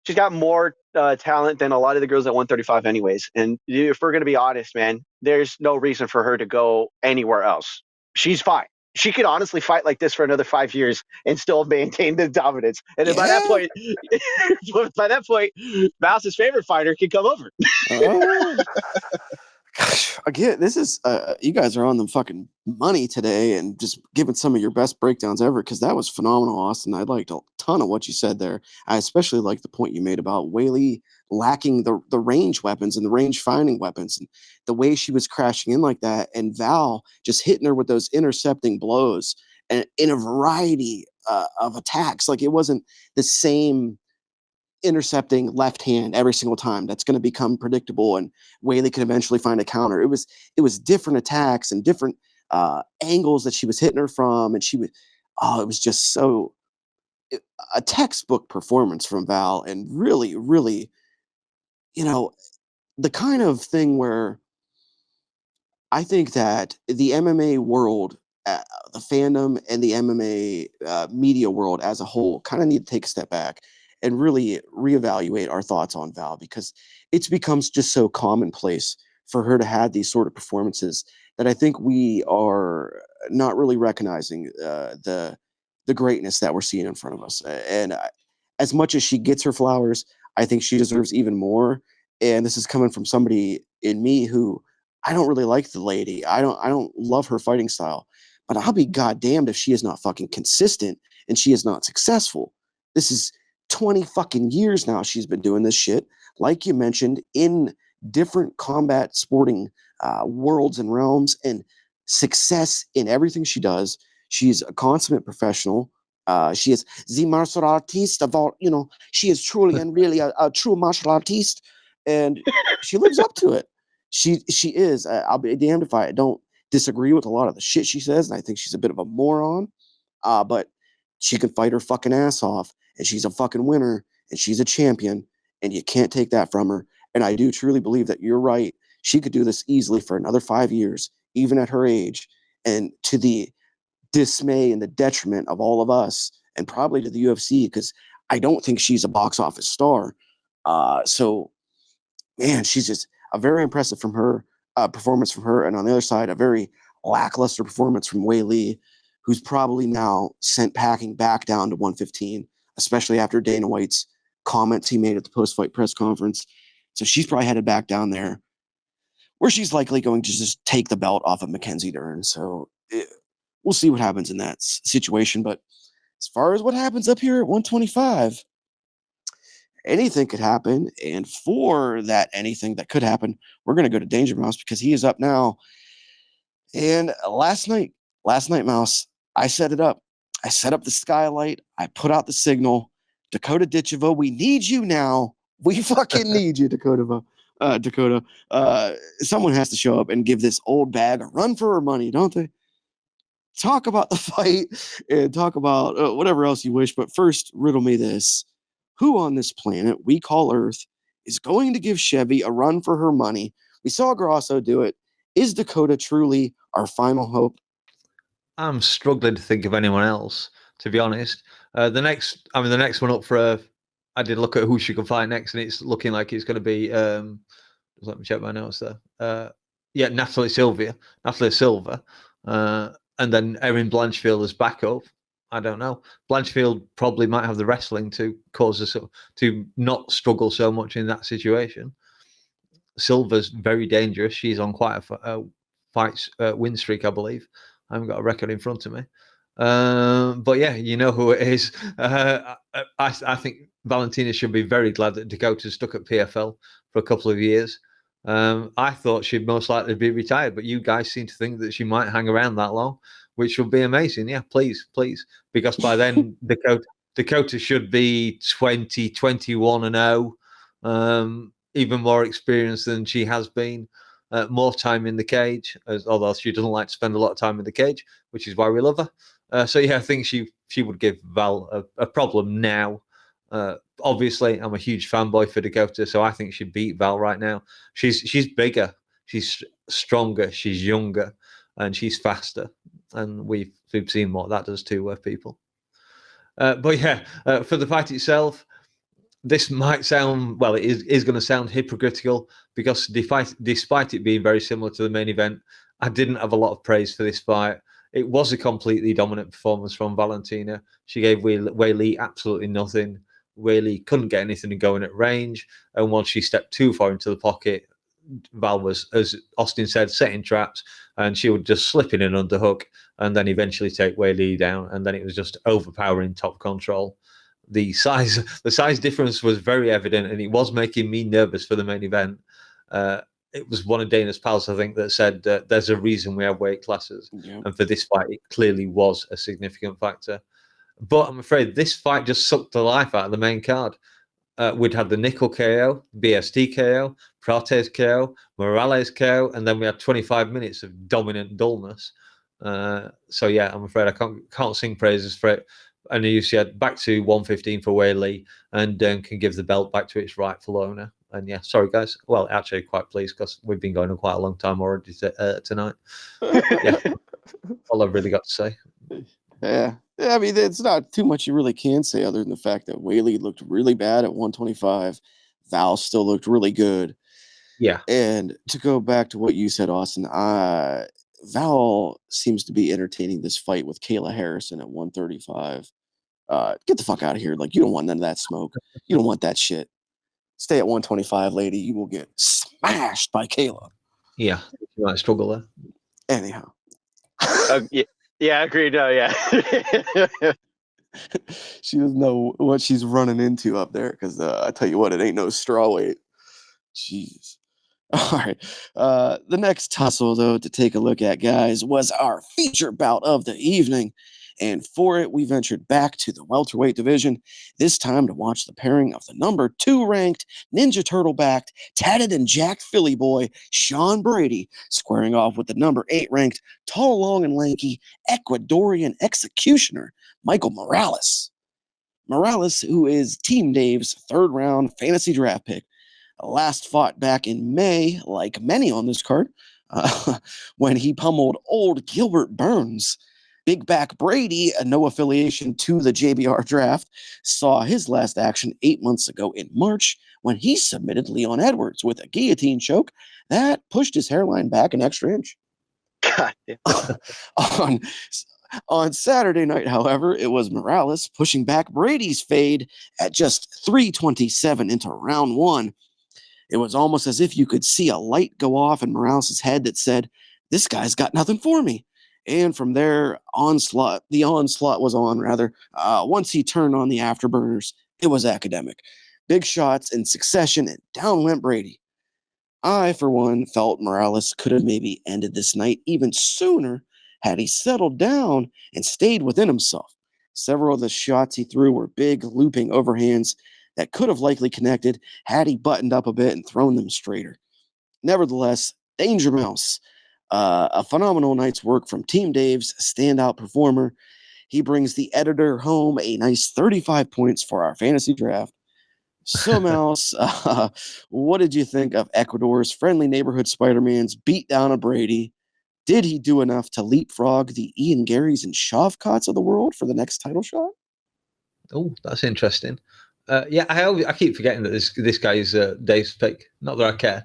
She's got more talent than a lot of the girls at 135, anyways. And if we're gonna be honest, man, there's no reason for her to go anywhere else. She's fine. She could honestly fight like this for another 5 years and still maintain the dominance. And then by that Yeah. point, Mouse's favorite fighter can come over. Oh. Gosh, again, this is you guys are on the fucking money today, and just giving some of your best breakdowns ever, because that was phenomenal, Austin. I liked a ton of what you said there. I especially like the point you made about Whaley lacking the range weapons and the range finding weapons, and the way she was crashing in like that, and Val just hitting her with those intercepting blows, and in a variety of attacks. Like, it wasn't the same intercepting left hand every single time. That's going to become predictable, and Whaley could eventually find a counter. It was different attacks and different angles that she was hitting her from, and it was just a textbook performance from Val, and really, really, you know, the kind of thing where I think that the MMA world, the fandom, and the MMA media world as a whole kind of need to take a step back and really reevaluate our thoughts on Val, because it's become just so commonplace for her to have these sort of performances that I think we are not really recognizing the greatness that we're seeing in front of us. As much as she gets her flowers, I think she deserves even more. And this is coming from somebody in me who, I don't really like the lady. I don't love her fighting style, but I'll be goddamned if she is not fucking consistent and she is not successful. This is 20 fucking years now she's been doing this shit, like you mentioned, in different combat sporting worlds and realms, and success in everything she does. She's a consummate professional. She is the martial artiste of all, she is truly and really a true martial artiste, and she lives up to it. She is. I'll be damned if I don't disagree with a lot of the shit she says, and I think she's a bit of a moron. But she can fight her fucking ass off, and she's a fucking winner, and she's a champion, and you can't take that from her. And I do truly believe that you're right. She could do this easily for another 5 years, even at her age, and to the dismay and the detriment of all of us, and probably to the UFC, because I don't think she's a box office star. So, man, she's just a very impressive from her performance from her, and on the other side, a very lackluster performance from Wei Li, who's probably now sent packing back down to 115, especially after Dana White's comments he made at the post-fight press conference. So she's probably headed back down there, where she's likely going to just take the belt off of Mackenzie Dern. So we'll see what happens in that situation. But as far as what happens up here at 125, anything could happen. And for that anything that could happen, we're going to go to Danger Mouse, because he is up now. And last night, Mouse, I set it up. I set up the skylight. I put out the signal. Dakota Ditcheva, we need you now. We fucking need you, Dakota. Dakota. Someone has to show up and give this old bag a run for her money, don't they? talk about the fight and talk about whatever else you wish. But first, riddle me this. Who on this planet we call Earth is going to give Chevy a run for her money? We saw Grasso do it. Is Dakota truly our final hope? I'm struggling to think of anyone else, to be honest. The next one up for I did look at who she could fight next, and it's looking like it's going to be. Let me check my notes there. Yeah, Natalie Silva, and then Erin Blanchfield as backup. I don't know. Blanchfield probably might have the wrestling to cause us to not struggle so much in that situation. Silva's very dangerous. She's on quite a fight win streak, I believe. I haven't got a record in front of me. But yeah, you know who it is. I think Valentina should be very glad that Dakota's stuck at PFL for a couple of years. I thought she'd most likely be retired, but you guys seem to think that she might hang around that long, which would be amazing. Yeah, please, because by then Dakota should be 20, 21 and 0, even more experienced than she has been. More time in the cage, although she doesn't like to spend a lot of time in the cage, which is why we love her. So yeah, I think she would give Val a problem now. Obviously, I'm a huge fanboy for Dakota, so I think she'd beat Val right now. She's bigger, she's stronger, she's younger, and she's faster. And we've seen what that does to people. But yeah, for the fight itself, this might sound, well, it is going to sound hypocritical because despite it being very similar to the main event, I didn't have a lot of praise for this fight. It was a completely dominant performance from Valentina. She gave Wei Li absolutely nothing. Wei Li couldn't get anything going at range. And once she stepped too far into the pocket, Val was, as Austin said, setting traps, and she would just slip in an underhook and then eventually take Wei Li down. And then it was just overpowering top control. The size difference was very evident, and it was making me nervous for the main event. It was one of Dana's pals, I think, that said there's a reason we have weight classes. Yep. And for this fight, it clearly was a significant factor. But I'm afraid this fight just sucked the life out of the main card. We'd had the Nickel KO, BST KO, Prates KO, Morales KO, and then we had 25 minutes of dominant dullness. So yeah, I'm afraid I can't sing praises for it. And you said back to 115 for Wei Li, and can give the belt back to its rightful owner. And yeah, sorry guys. Well, actually, quite pleased because we've been going on quite a long time already tonight. Yeah, all I've really got to say. Yeah. I mean, it's not too much you really can say other than the fact that Wei Li looked really bad at 125. Val still looked really good. Yeah. And to go back to what you said, Austin, Val seems to be entertaining this fight with Kayla Harrison at 135. Get the fuck out of here. Like, you don't want none of that smoke. You don't want that shit. Stay at 125, lady. You will get smashed by Kayla. Yeah, you might struggle there. Anyhow. Yeah, agreed. No, yeah. She doesn't know what she's running into up there because I tell you what, it ain't no straw weight. Jeez. All right. The next tussle, though, to take a look at, guys, was our feature bout of the evening. And for it, we ventured back to the welterweight division, this time to watch the pairing of the number 2 ranked, Ninja Turtle-backed, tatted and jacked Philly boy, Sean Brady, squaring off with the number 8 ranked, tall, long, and lanky, Ecuadorian executioner, Michael Morales. Morales, who is Team Dave's 3rd round fantasy draft pick, last fought back in May, like many on this card, when he pummeled old Gilbert Burns. Big Back Brady, no affiliation to the JBR draft, saw his last action 8 months ago in March when he submitted Leon Edwards with a guillotine choke that pushed his hairline back an extra inch. God damn. On Saturday night, however, it was Morales pushing back Brady's fade at just 3:27 into round 1. It was almost as if you could see a light go off in Morales' head that said, "This guy's got nothing for me." And from there, the onslaught was on, rather. Once he turned on the afterburners, it was academic. Big shots in succession, and down went Brady. I, for one, felt Morales could have maybe ended this night even sooner had he settled down and stayed within himself. Several of the shots he threw were big, looping overhands that could have likely connected had he buttoned up a bit and thrown them straighter. Nevertheless, Danger Mouse A phenomenal night's work from Team Dave's standout performer. He brings the editor home a nice 35 points for our fantasy draft. So, Mouse, what did you think of Ecuador's friendly neighborhood Spider-Man's beat down of Brady? Did he do enough to leapfrog the Ian Garys and Shavkats of the world for the next title shot? Oh, that's interesting. Yeah, I keep forgetting that this guy is Dave's pick. Not that I care.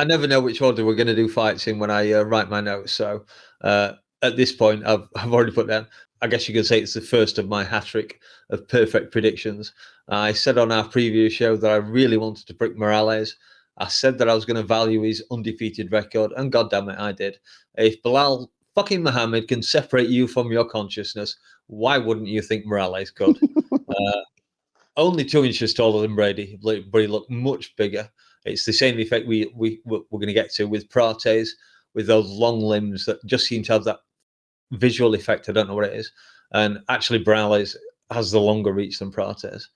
I never know which order we're going to do fights in when I write my notes. So at this point, I've already put down. I guess you could say it's the first of my hat trick of perfect predictions. I said on our previous show that I really wanted to pick Morales. I said that I was going to value his undefeated record, and goddamn it, I did. If Bilal fucking Muhammad can separate you from your consciousness, why wouldn't you think Morales could? Only 2 inches taller than Brady, but he looked much bigger. It's the same effect we're going to get to with Prates, with those long limbs that just seem to have that visual effect. I don't know what it is. And actually, Morales has the longer reach than Prates.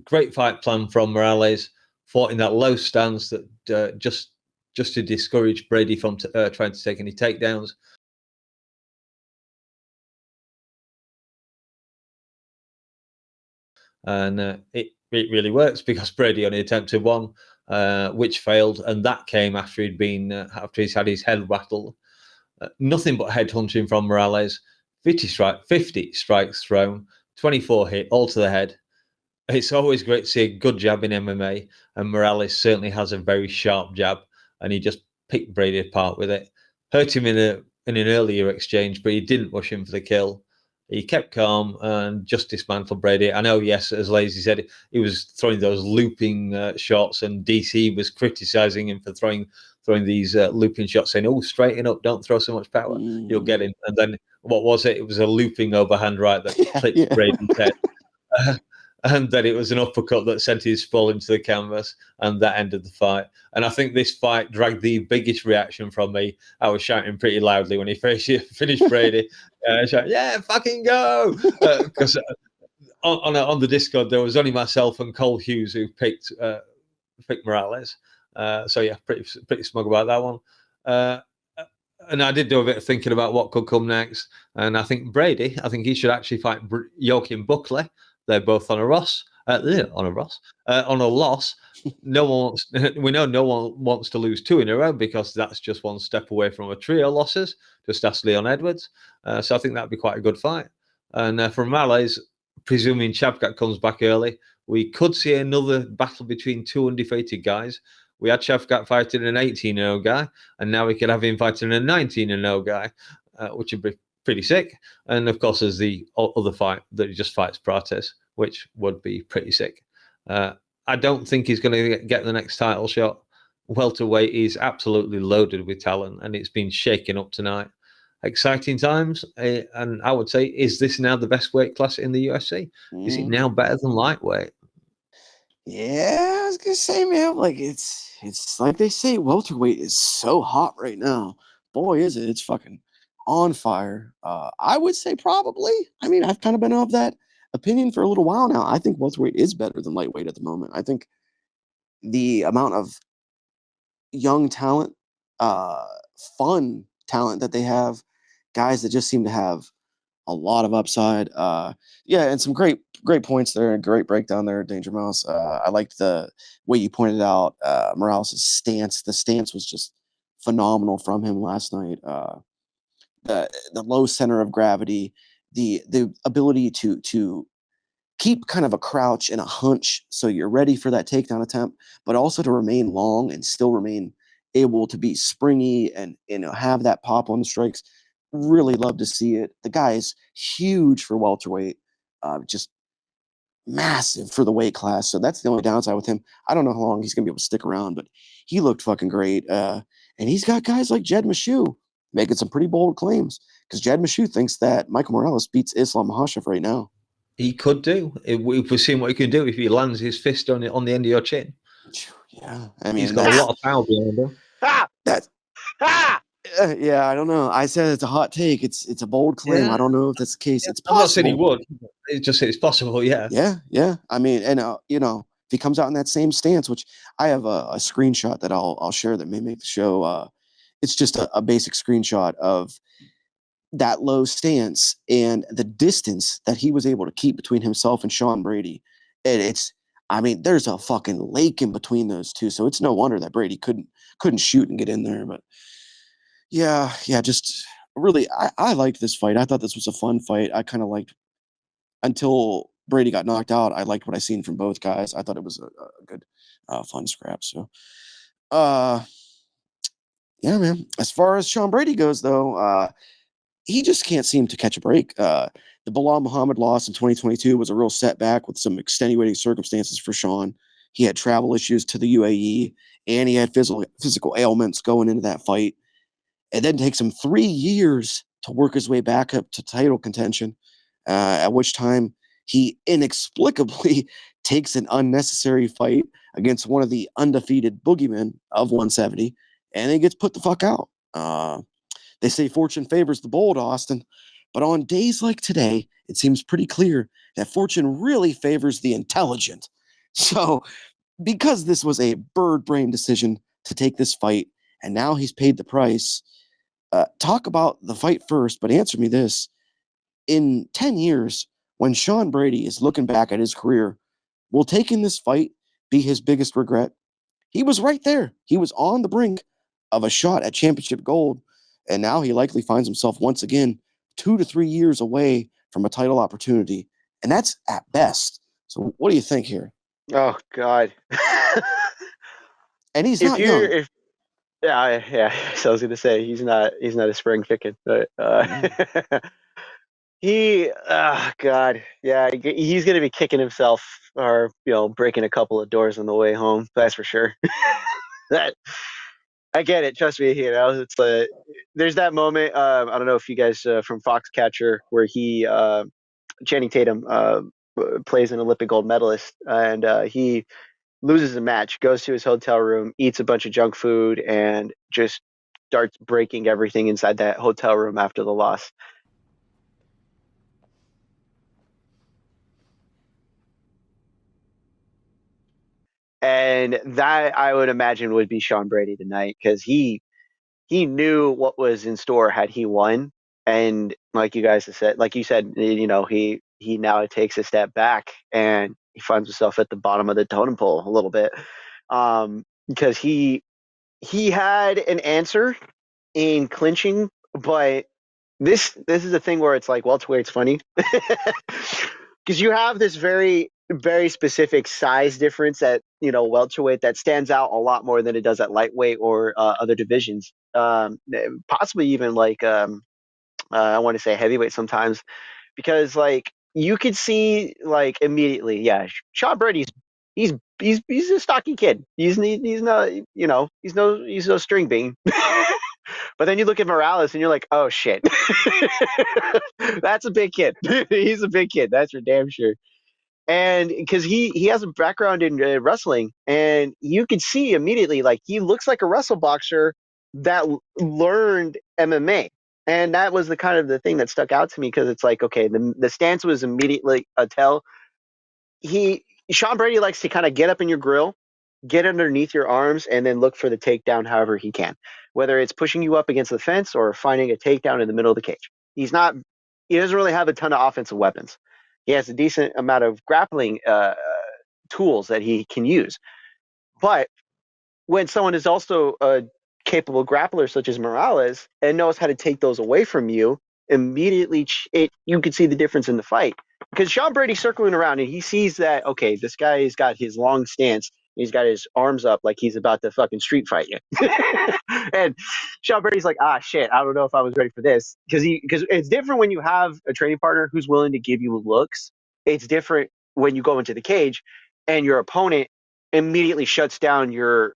Great fight plan from Morales, fought in that low stance that just to discourage Brady from trying to take any takedowns. And it really works because Brady only attempted one, which failed, and that came after he's had his head rattled. Nothing but head hunting from Morales. 50 strikes thrown, 24 hit, all to the head. It's always great to see a good jab in MMA, and Morales certainly has a very sharp jab, and he just picked Brady apart with it. Hurt him in an earlier exchange, but he didn't rush him for the kill. He kept calm and just dismantled Brady. I know, yes, as Lazy said, he was throwing those looping shots, and DC was criticizing him for throwing these looping shots, saying, "Oh, straighten up, don't throw so much power, you'll get him." And then what was it? It was a looping overhand right that clipped Brady's head. And then it was an uppercut that sent his skull into the canvas, and that ended the fight. And I think this fight dragged the biggest reaction from me. I was shouting pretty loudly when he finished Brady. Shouting, "Yeah, fucking go!" Because on the Discord, there was only myself and Cole Hughes who picked Morales. So yeah, pretty smug about that one. And I did do a bit of thinking about what could come next. And I think Brady, he should actually fight Joachim Buckley. They're both on a loss. On a loss. No one wants to lose two in a row because that's just one step away from a trio losses. Just ask Leon Edwards. So I think that'd be quite a good fight. And for Morales, presuming Shavkat comes back early, we could see another battle between two undefeated guys. We had Shavkat fighting an 18-0 guy, and now we could have him fighting a 19-0 guy, which would be pretty sick. And of course, there's the other fight that he just fights Prates, which would be pretty sick. I don't think he's going to get the next title shot. Welterweight is absolutely loaded with talent, and it's been shaken up tonight. Exciting times, and I would say, is this now the best weight class in the UFC? Is it now better than lightweight? Yeah, I was gonna say, man, like it's like they say, welterweight is so hot right now. Boy, is it! It's fucking on fire. I would say probably. I mean, I've kind of been of that opinion for a little while now. I think welterweight is better than lightweight at the moment. I think the amount of young talent, fun talent that they have, guys that just seem to have a lot of upside. Yeah, and some great points there, and great breakdown there, Danger Mouse. I liked the way you pointed out Morales' stance. The stance was just phenomenal from him last night. The low center of gravity, the ability to keep kind of a crouch and a hunch so you're ready for that takedown attempt, but also to remain long and still remain able to be springy and have that pop on the strikes. Really love to see it. The guy is huge for welterweight, just massive for the weight class. So that's the only downside with him. I don't know how long he's gonna be able to stick around, but he looked fucking great. And he's got guys like Jed Meshew making some pretty bold claims, because Jed Meshew thinks that Michael Morales beats Islam Makhachev right now. He could do. We've seen what he can do if he lands his fist on the end of your chin. Yeah, I mean, he's got a lot of power behind him. That's yeah, I don't know. I said it's a hot take. It's a bold claim. Yeah. I don't know if that's the case. It's possible. I'm not saying he would. It's just it's possible. Yeah. Yeah. I mean, and if he comes out in that same stance, which I have a screenshot that I'll share that may make the show. It's just a basic screenshot of that low stance and the distance that he was able to keep between himself and Sean Brady. And I mean, there's a fucking lake in between those two. So it's no wonder that Brady couldn't shoot and get in there. But yeah, just really, I liked this fight. I thought this was a fun fight. I kind of liked until Brady got knocked out. I liked what I seen from both guys. I thought it was a good, fun scrap. So, yeah, man. As far as Sean Brady goes, though, he just can't seem to catch a break. The Bilal Muhammad loss in 2022 was a real setback with some extenuating circumstances for Sean. He had travel issues to the UAE, and he had physical ailments going into that fight. It then takes him 3 years to work his way back up to title contention, at which time he inexplicably takes an unnecessary fight against one of the undefeated boogeymen of 170, and then gets put the fuck out. They say fortune favors the bold, Austin, but on days like today, it seems pretty clear that fortune really favors the intelligent. So, because this was a bird brain decision to take this fight, and now he's paid the price, talk about the fight first, but answer me this. In 10 years, when Sean Brady is looking back at his career, will taking this fight be his biggest regret? He was right there. He was on the brink of a shot at championship gold, and now he likely finds himself once again 2 to 3 years away from a title opportunity, and that's at best. So what do you think here? Oh God. And he's not young. Yeah. So I was gonna say he's not a spring chicken, but God, yeah, he's gonna be kicking himself or breaking a couple of doors on the way home. That's for sure. That I get it. Trust me. It's there's that moment. I don't know if you guys from Foxcatcher where he Channing Tatum plays an Olympic gold medalist, and he loses a match, goes to his hotel room, eats a bunch of junk food, and just starts breaking everything inside that hotel room after the loss. And that I would imagine would be Sean Brady tonight because he knew what was in store had he won. And like you guys have said, like you said, he now takes a step back and he finds himself at the bottom of the totem pole a little bit, because he had an answer in clinching, but this is a thing where it's like welterweight's funny because you have this very very specific size difference at welterweight that stands out a lot more than it does at lightweight or other divisions, possibly even like I want to say heavyweight sometimes, because like you could see like immediately, yeah, Sean Brady's he's he's a stocky kid. He's not he's no string bean. But then you look at Morales and you're like, oh shit, that's a big kid. He's a big kid. That's for damn sure. And because he has a background in wrestling, and you can see immediately like he looks like a wrestle boxer that learned MMA. And that was the kind of the thing that stuck out to me because it's like, okay, the stance was immediately a tell. Sean Brady likes to kind of get up in your grill, get underneath your arms, and then look for the takedown however he can, whether it's pushing you up against the fence or finding a takedown in the middle of the cage. He doesn't really have a ton of offensive weapons. He has a decent amount of grappling tools that he can use. But when someone is also a capable grappler such as Morales and knows how to take those away from you, immediately you can see the difference in the fight. Because Sean Brady's circling around and he sees that, okay, this guy's got his long stance. He's got his arms up like he's about to fucking street fight you. And Sean Brady's like, shit, I don't know if I was ready for this. Because it's different when you have a training partner who's willing to give you looks. It's different when you go into the cage and your opponent immediately shuts down your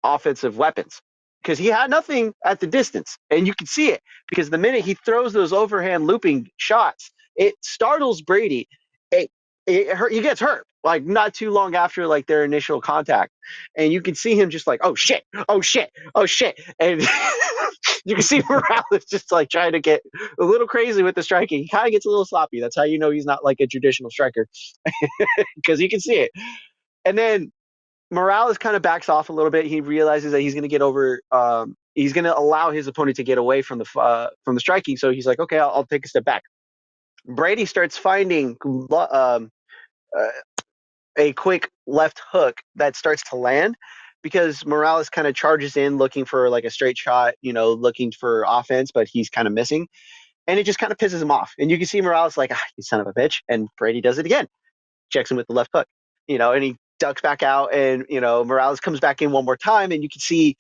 offensive weapons, because he had nothing at the distance, and you can see it because the minute he throws those overhand looping shots, it startles Brady. he gets hurt like not too long after like their initial contact, and you can see him just like, oh shit, oh shit, oh shit, and you can see Morales just like trying to get a little crazy with the striking. He kind of gets a little sloppy. That's how you know he's not like a traditional striker, because you can see it. And then Morales kind of backs off a little bit. He realizes that he's going to get over. He's going to allow his opponent to get away from the striking. So he's like, okay, I'll take a step back. Brady starts finding a quick left hook that starts to land because Morales kind of charges in looking for like a straight shot, looking for offense, but he's kind of missing. And it just kind of pisses him off. And you can see Morales like, you son of a bitch. And Brady does it again, checks him with the left hook, and he ducks back out, and, Morales comes back in one more time, and you can see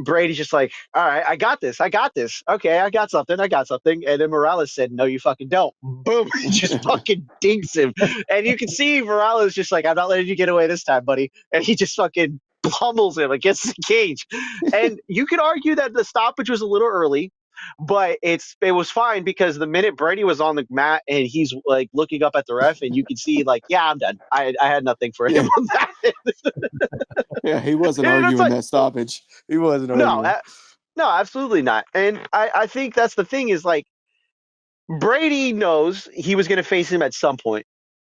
Brady's just like, all right, I got this. Okay, I got something. And then Morales said, no, you fucking don't. Boom. He just fucking dinks him. And you can see Morales just like, I'm not letting you get away this time, buddy. And he just fucking pummels him against the cage. And you could argue that the stoppage was a little early, but it was fine because the minute Brady was on the mat and he's like looking up at the ref, and you can see like, yeah, I'm done. I had nothing for him on that. Yeah, he wasn't And it's arguing like, that stoppage. He wasn't arguing. No, absolutely not. And I think that's the thing is like Brady knows he was going to face him at some point.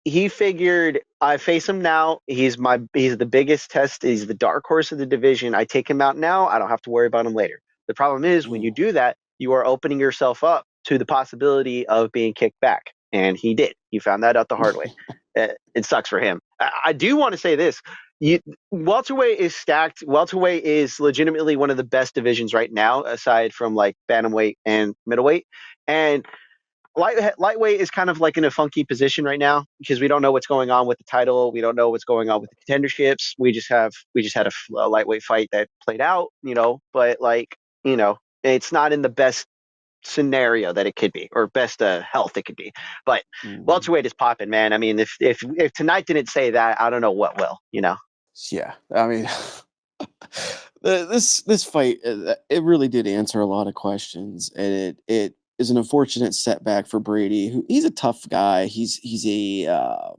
He figured I face him now. He's the biggest test. He's the dark horse of the division. I take him out now. I don't have to worry about him later. The problem is when you do that, you are opening yourself up to the possibility of being kicked back. And he did. He found that out the hard way. It sucks for him. I do want to say this. Welterweight is stacked. Welterweight is legitimately one of the best divisions right now, aside from like bantamweight and middleweight. And lightweight is kind of like in a funky position right now because we don't know what's going on with the title. We don't know what's going on with the contenderships. We just had a lightweight fight that played out, but like, it's not in the best scenario that it could be, or best health it could be. But welterweight is popping, man. I mean, if tonight didn't say that, I don't know what will, Yeah, I mean, this fight, it really did answer a lot of questions, and it is an unfortunate setback for Brady. Who he's a tough guy. He's a I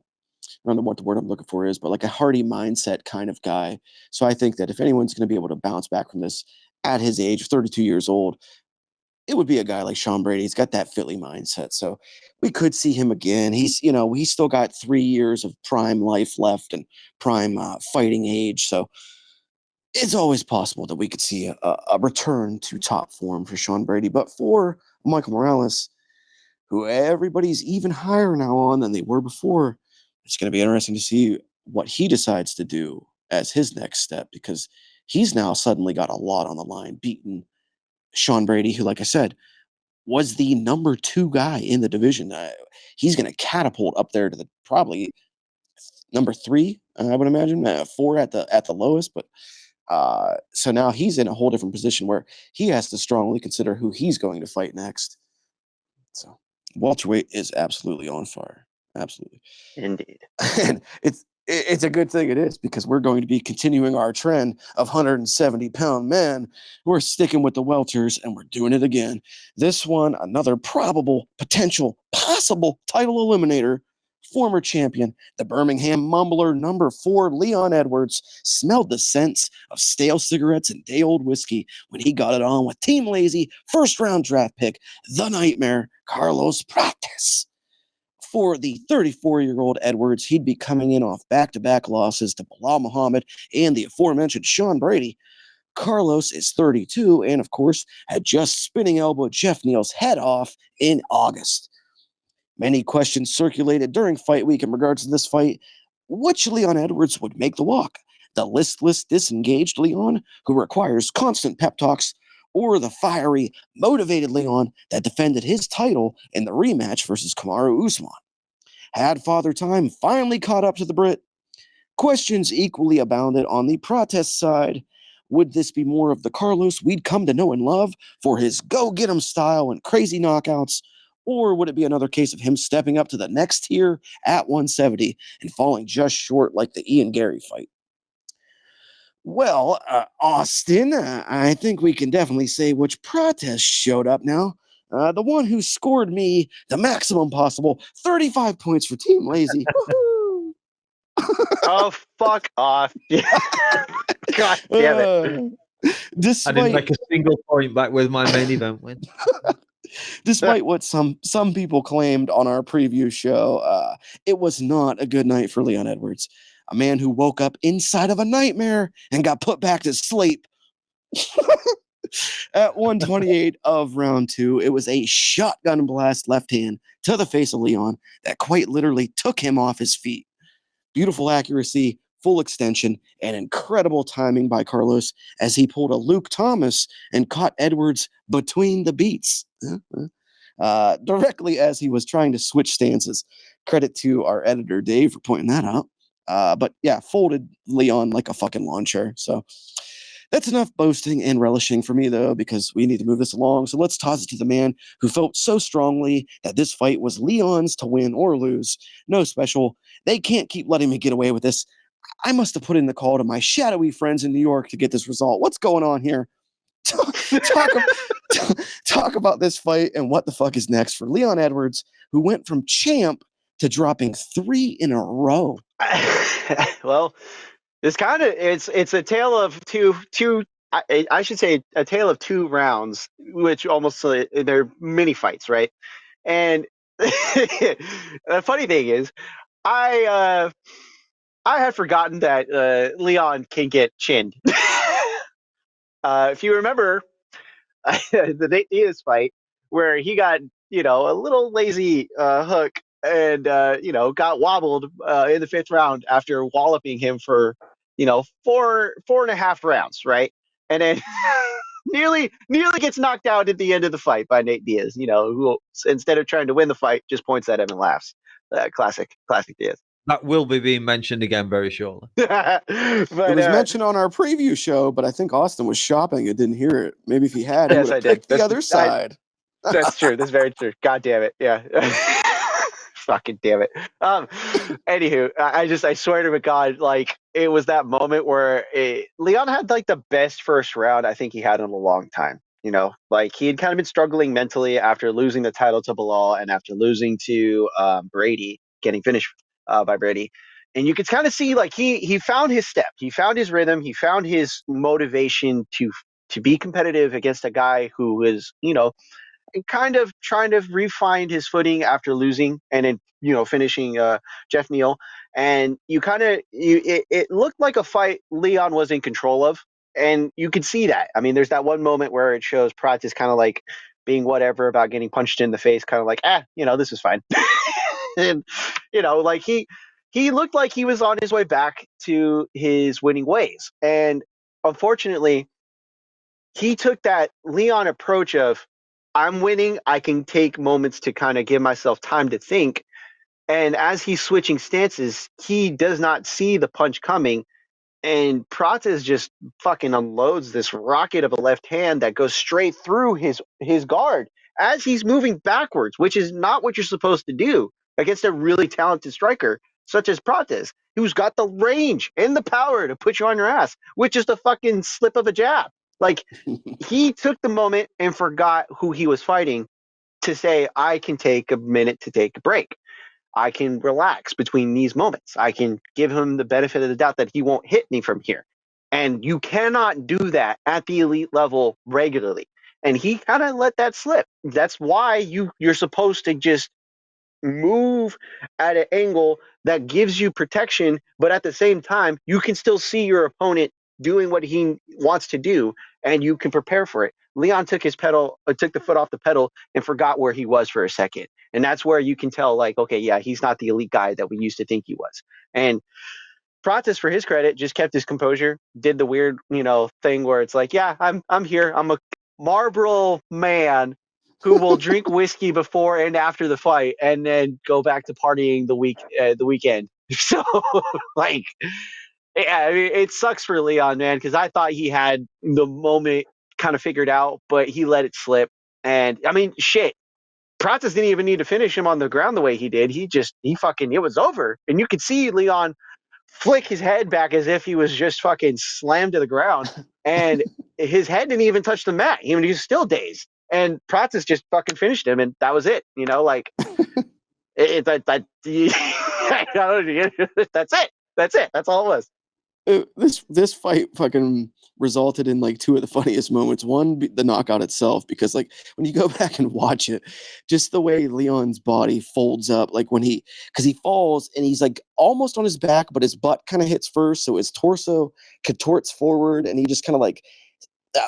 don't know what the word I'm looking for is, but like a hardy mindset kind of guy. So I think that if anyone's going to be able to bounce back from this at his age, 32 years old, it would be a guy like Sean Brady. He's got that Philly mindset. So we could see him again. He's still got 3 years of prime life left and prime fighting age. So it's always possible that we could see a return to top form for Sean Brady. But for Michael Morales, who everybody's even higher now on than they were before, it's going to be interesting to see what he decides to do as his next step, because he's now suddenly got a lot on the line, beating Sean Brady, who, like I said, was the number 2 guy in the division. He's going to catapult up there to the probably number 3, I would imagine, 4 at the lowest. But so now he's in a whole different position where he has to strongly consider who he's going to fight next. So welterweight is absolutely on fire. Absolutely. Indeed. And it's a good thing it is, because we're going to be continuing our trend of 170-pound men. We're sticking with the welters, and we're doing it again. This one, another probable, potential, possible title eliminator, former champion, the Birmingham Mumbler, number 4, Leon Edwards, smelled the scents of stale cigarettes and day-old whiskey when he got it on with Team Lazy, first-round draft pick, the Nightmare, Carlos Prates. For the 34-year-old Edwards, he'd be coming in off back-to-back losses to Bilal Muhammad and the aforementioned Sean Brady. Carlos is 32 and, of course, had just spinning elbowed Jeff Neal's head off in August. Many questions circulated during fight week in regards to this fight. Which Leon Edwards would make the walk? The listless, disengaged Leon, who requires constant pep talks, or the fiery, motivated Leon that defended his title in the rematch versus Kamaru Usman? Had Father Time finally caught up to the Brit? Questions equally abounded on the protest side. Would this be more of the Carlos we'd come to know and love for his go-get-'em style and crazy knockouts? Or would it be another case of him stepping up to the next tier at 170 and falling just short like the Ian Gary fight? Well, Austin, I think we can definitely say which protest showed up now. The one who scored me the maximum possible 35 points for Team Lazy. Woohoo! Oh, fuck off. God damn it. I didn't Despite make a single point back with my main event win. despite what some people claimed on our preview show, it was not a good night for Leon Edwards, a man who woke up inside of a nightmare and got put back to sleep. At 128 of round 2, it was a shotgun blast left hand to the face of Leon that quite literally took him off his feet. Beautiful accuracy, full extension, and incredible timing by Carlos as he pulled a Luke Thomas and caught Edwards between the beats. Directly as he was trying to switch stances. Credit to our editor, Dave, for pointing that out. But yeah, folded Leon like a fucking lawn chair. So that's enough boasting and relishing for me, though, because we need to move this along. So let's toss it to the man who felt so strongly that this fight was Leon's to win or lose. No special. They can't keep letting me get away with this. I must have put in the call to my shadowy friends in New York to get this result. What's going on here? Talk about this fight and what the fuck is next for Leon Edwards, who went from champ to dropping 3 in a row. Well, it's a tale of two I should say a tale of 2 rounds, which almost they're mini fights, right? And the funny thing is, I had forgotten that Leon can get chinned. If you remember the Nate Diaz fight, where he got a little lazy hook and got wobbled in the 5th round after walloping him for 4.5 rounds, right? And then nearly gets knocked out at the end of the fight by Nate Diaz, who instead of trying to win the fight just points at him and laughs. Classic Diaz. That will be being mentioned again very shortly. But, it was mentioned on our preview show, but I think Austin was shopping and didn't hear it. Maybe if he had, he would have picked the other side. That's true. That's very true. God damn it. Yeah. Fucking damn it. Anywho, I swear to God, like, it was that moment where Leon had like the best first round I think he had in a long time. Like, he had kind of been struggling mentally after losing the title to Bilal and after losing to Brady, getting finished by Brady. And you could kind of see, like, he found his step, he found his rhythm, he found his motivation to be competitive against a guy who is, kind of trying to refine his footing after losing and then, finishing Jeff Neal. And it looked like a fight Leon was in control of. And you could see that. I mean, there's that one moment where it shows Pratt is kind of like being whatever about getting punched in the face, kind of like, this is fine. And, like, he looked like he was on his way back to his winning ways. And unfortunately, he took that Leon approach of, I'm winning, I can take moments to kind of give myself time to think. And as he's switching stances, he does not see the punch coming. And Prates just fucking unloads this rocket of a left hand that goes straight through his guard as he's moving backwards, which is not what you're supposed to do against a really talented striker such as Prates, who's got the range and the power to put you on your ass with just a fucking slip of a jab. Like, he took the moment and forgot who he was fighting to say, I can take a minute to take a break. I can relax between these moments. I can give him the benefit of the doubt that he won't hit me from here. And you cannot do that at the elite level regularly. And he kind of let that slip. That's why you're supposed to just move at an angle that gives you protection, but at the same time, you can still see your opponent doing what he wants to do, and you can prepare for it. Leon took the foot off the pedal and forgot where he was for a second. And that's where you can tell, like, okay, yeah, he's not the elite guy that we used to think he was. And Prates, for his credit, just kept his composure, did the weird, thing where it's like, yeah, I'm here. I'm a Marlboro man who will drink whiskey before and after the fight and then go back to partying the weekend. So, like, yeah, I mean, it sucks for Leon, man, because I thought he had the moment kind of figured out, but he let it slip. And I mean, shit, Prates didn't even need to finish him on the ground the way he did. It was over. And you could see Leon flick his head back as if he was just fucking slammed to the ground. And his head didn't even touch the mat. He was still dazed. and Pratis just fucking finished him, and that was it. You know, like I don't know, that's it. That's it. That's all it was. This fight fucking resulted in like two of the funniest moments. One, the knockout itself, because like when you go back and watch it, just the way Leon's body folds up, like because he falls and he's like almost on his back, but his butt kind of hits first, so his torso contorts forward, and he just kind of like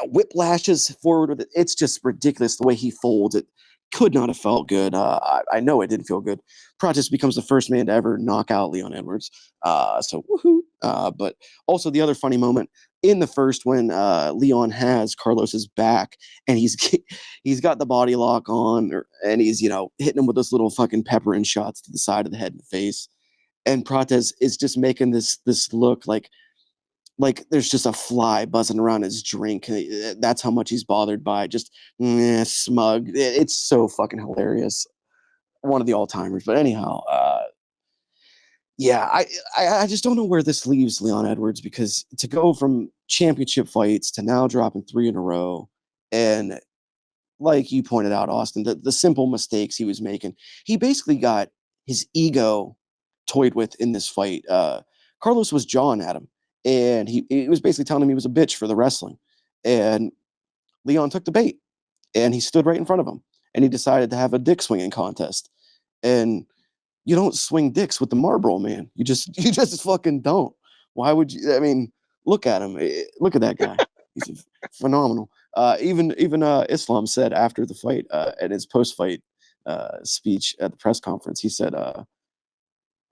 whiplashes forward with it. It's just ridiculous the way he folds. It could not have felt good. I know it didn't feel good. Pratis becomes the first man to ever knock out Leon Edwards. So woohoo! But also the other funny moment in the first when Leon has Carlos's back and he's got the body lock on, and he's hitting him with those little fucking pepper in shots to the side of the head and the face, and Pratis is just making this look like there's just a fly buzzing around his drink. That's how much he's bothered by it. Just smug. It's so fucking hilarious. One of the all-timers. But anyhow, yeah, I just don't know where this leaves Leon Edwards, because to go from championship fights to now dropping 3 in a row, and like you pointed out, Austin, the simple mistakes he was making, he basically got his ego toyed with in this fight. Carlos was jawing at him, and he was basically telling him he was a bitch for the wrestling. And Leon took the bait, and he stood right in front of him, and he decided to have a dick swinging contest. And you don't swing dicks with the Marlboro Man. You just fucking don't. Why would you? I mean, look at him. Look at that guy. He's phenomenal. Even Islam said after the fight, at his post-fight speech at the press conference, he said,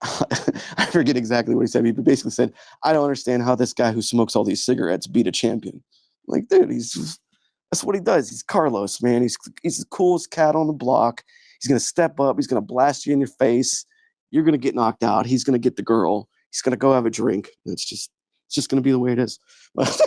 I forget exactly what he said. He basically said, "I don't understand how this guy who smokes all these cigarettes beat a champion." Like, dude, that's what he does. He's Carlos, man. He's the coolest cat on the block. He's gonna step up. He's gonna blast you in your face. You're gonna get knocked out. He's gonna get the girl. He's gonna go have a drink. It's just gonna be the way it is. But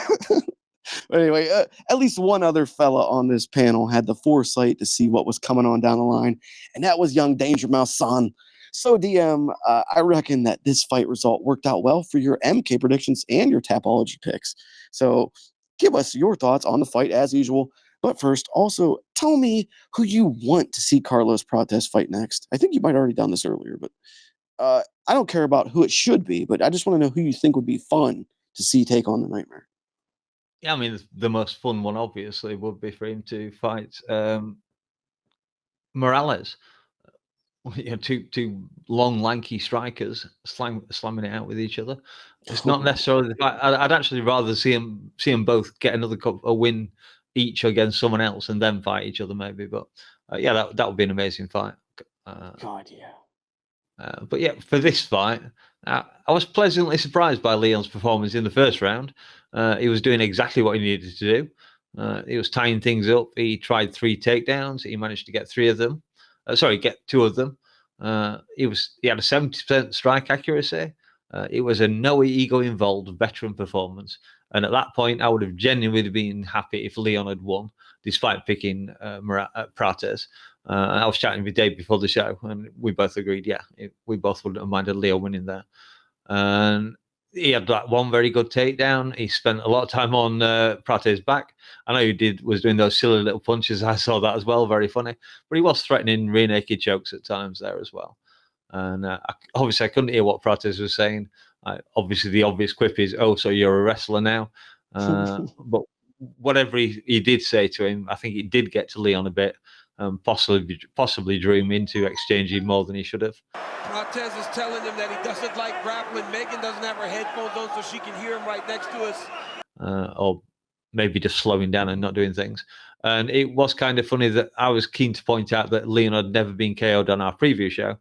anyway, at least one other fella on this panel had the foresight to see what was coming on down the line, and that was young Danger Mouse Son. So, DM, I reckon that this fight result worked out well for your MK predictions and your Tapology picks. So, give us your thoughts on the fight as usual. But first, also tell me who you want to see Carlos Pratis fight next. I think you might have already done this earlier, but I don't care about who it should be, but I just want to know who you think would be fun to see take on the Nightmare. Yeah, I mean, the most fun one obviously would be for him to fight Morales. Two long, lanky strikers slamming it out with each other. It's not necessarily the fact. I'd actually rather see them both get a win each against someone else and then fight each other, maybe. But yeah, that would be an amazing fight. God, yeah. But yeah, for this fight, I was pleasantly surprised by Leon's performance in the first round. He was doing exactly what he needed to do. He was tying things up. He tried 3 takedowns. He managed to get 3 of them. Get 2 of them. He had a 70% strike accuracy. It was a no ego involved veteran performance. And at that point, I would have genuinely been happy if Leon had won, despite picking Pratis. I was chatting with Dave before the show, and we both agreed, we both wouldn't have minded Leo winning there. And he had that one very good takedown. He spent a lot of time on Pratis' back. I know he was doing those silly little punches. I saw that as well, very funny. But he was threatening rear naked chokes at times there as well. And obviously, I couldn't hear what Pratis was saying. Obviously, the obvious quip is, "Oh, so you're a wrestler now?" But whatever he did say to him, I think it did get to Leon a bit. Possibly drew him into exchanging more than he should have. Pratis is telling him that he doesn't like grappling. Megan doesn't have her headphones on so she can hear him right next to us. Or maybe just slowing down and not doing things. And it was kind of funny that I was keen to point out that Leon had never been KO'd on our preview show.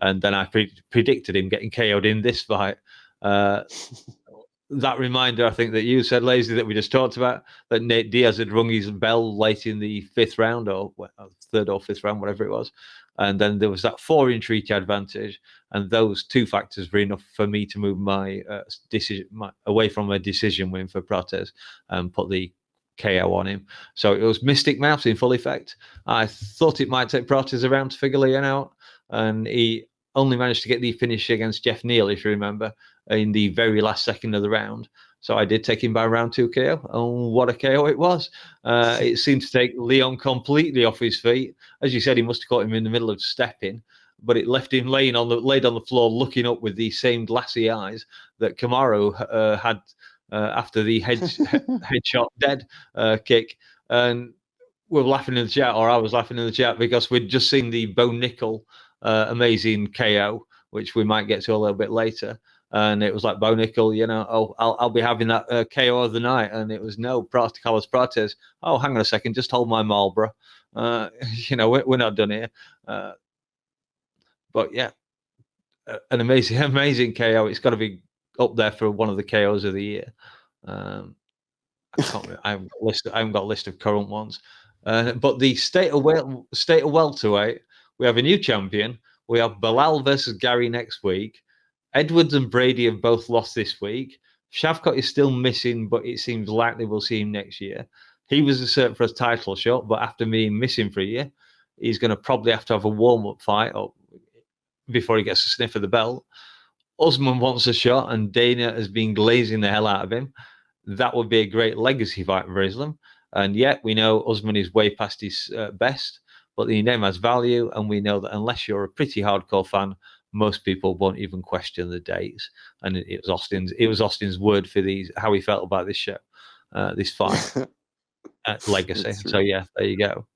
And then I predicted him getting KO'd in this fight. That reminder, I think, that you said, Lazy, that we just talked about, that Nate Diaz had rung his bell late in the 5th round, or 3rd or 5th round, whatever it was. And then there was that 4-inch reach advantage. And those 2 factors were enough for me to move my decision away from a decision win for Pratis and put the KO on him. So it was Mystic Mouse in full effect. I thought it might take Pratis around to figure Leon out. And he only managed to get the finish against Jeff Neal, if you remember, in the very last second of the round. So I did take him by round 2 KO. And what a KO it was. It seemed to take Leon completely off his feet. As you said, he must have caught him in the middle of stepping, but it left him laid on the floor looking up with these same glassy eyes that Kamaru had after the headshot dead kick. And we're laughing in the chat, or I was laughing in the chat, because we'd just seen the Bo Nickel amazing KO, which we might get to a little bit later. And it was like, Bo Nickel, I'll be having that KO of the night. And it was, no, Carlos Prates. Oh, hang on a second, just hold my Marlboro. We're not done here. But yeah, an amazing KO. It's got to be up there for one of the KOs of the year. I haven't got a list of current ones. But the state of welterweight, we have a new champion. We have Bilal versus Gary next week. Edwards and Brady have both lost this week. Shavkat is still missing, but it seems likely we'll see him next year. He was a cert for a title shot, but after being missing for a year, he's going to probably have to have a warm-up fight before he gets a sniff of the belt. Usman wants a shot, and Dana has been glazing the hell out of him. That would be a great legacy fight for Islam. And yet we know Usman is way past his best, but the name has value, and we know that unless you're a pretty hardcore fan, most people won't even question the dates. And it was Austin's word for how he felt about this show, this fight, legacy. So yeah, there you go.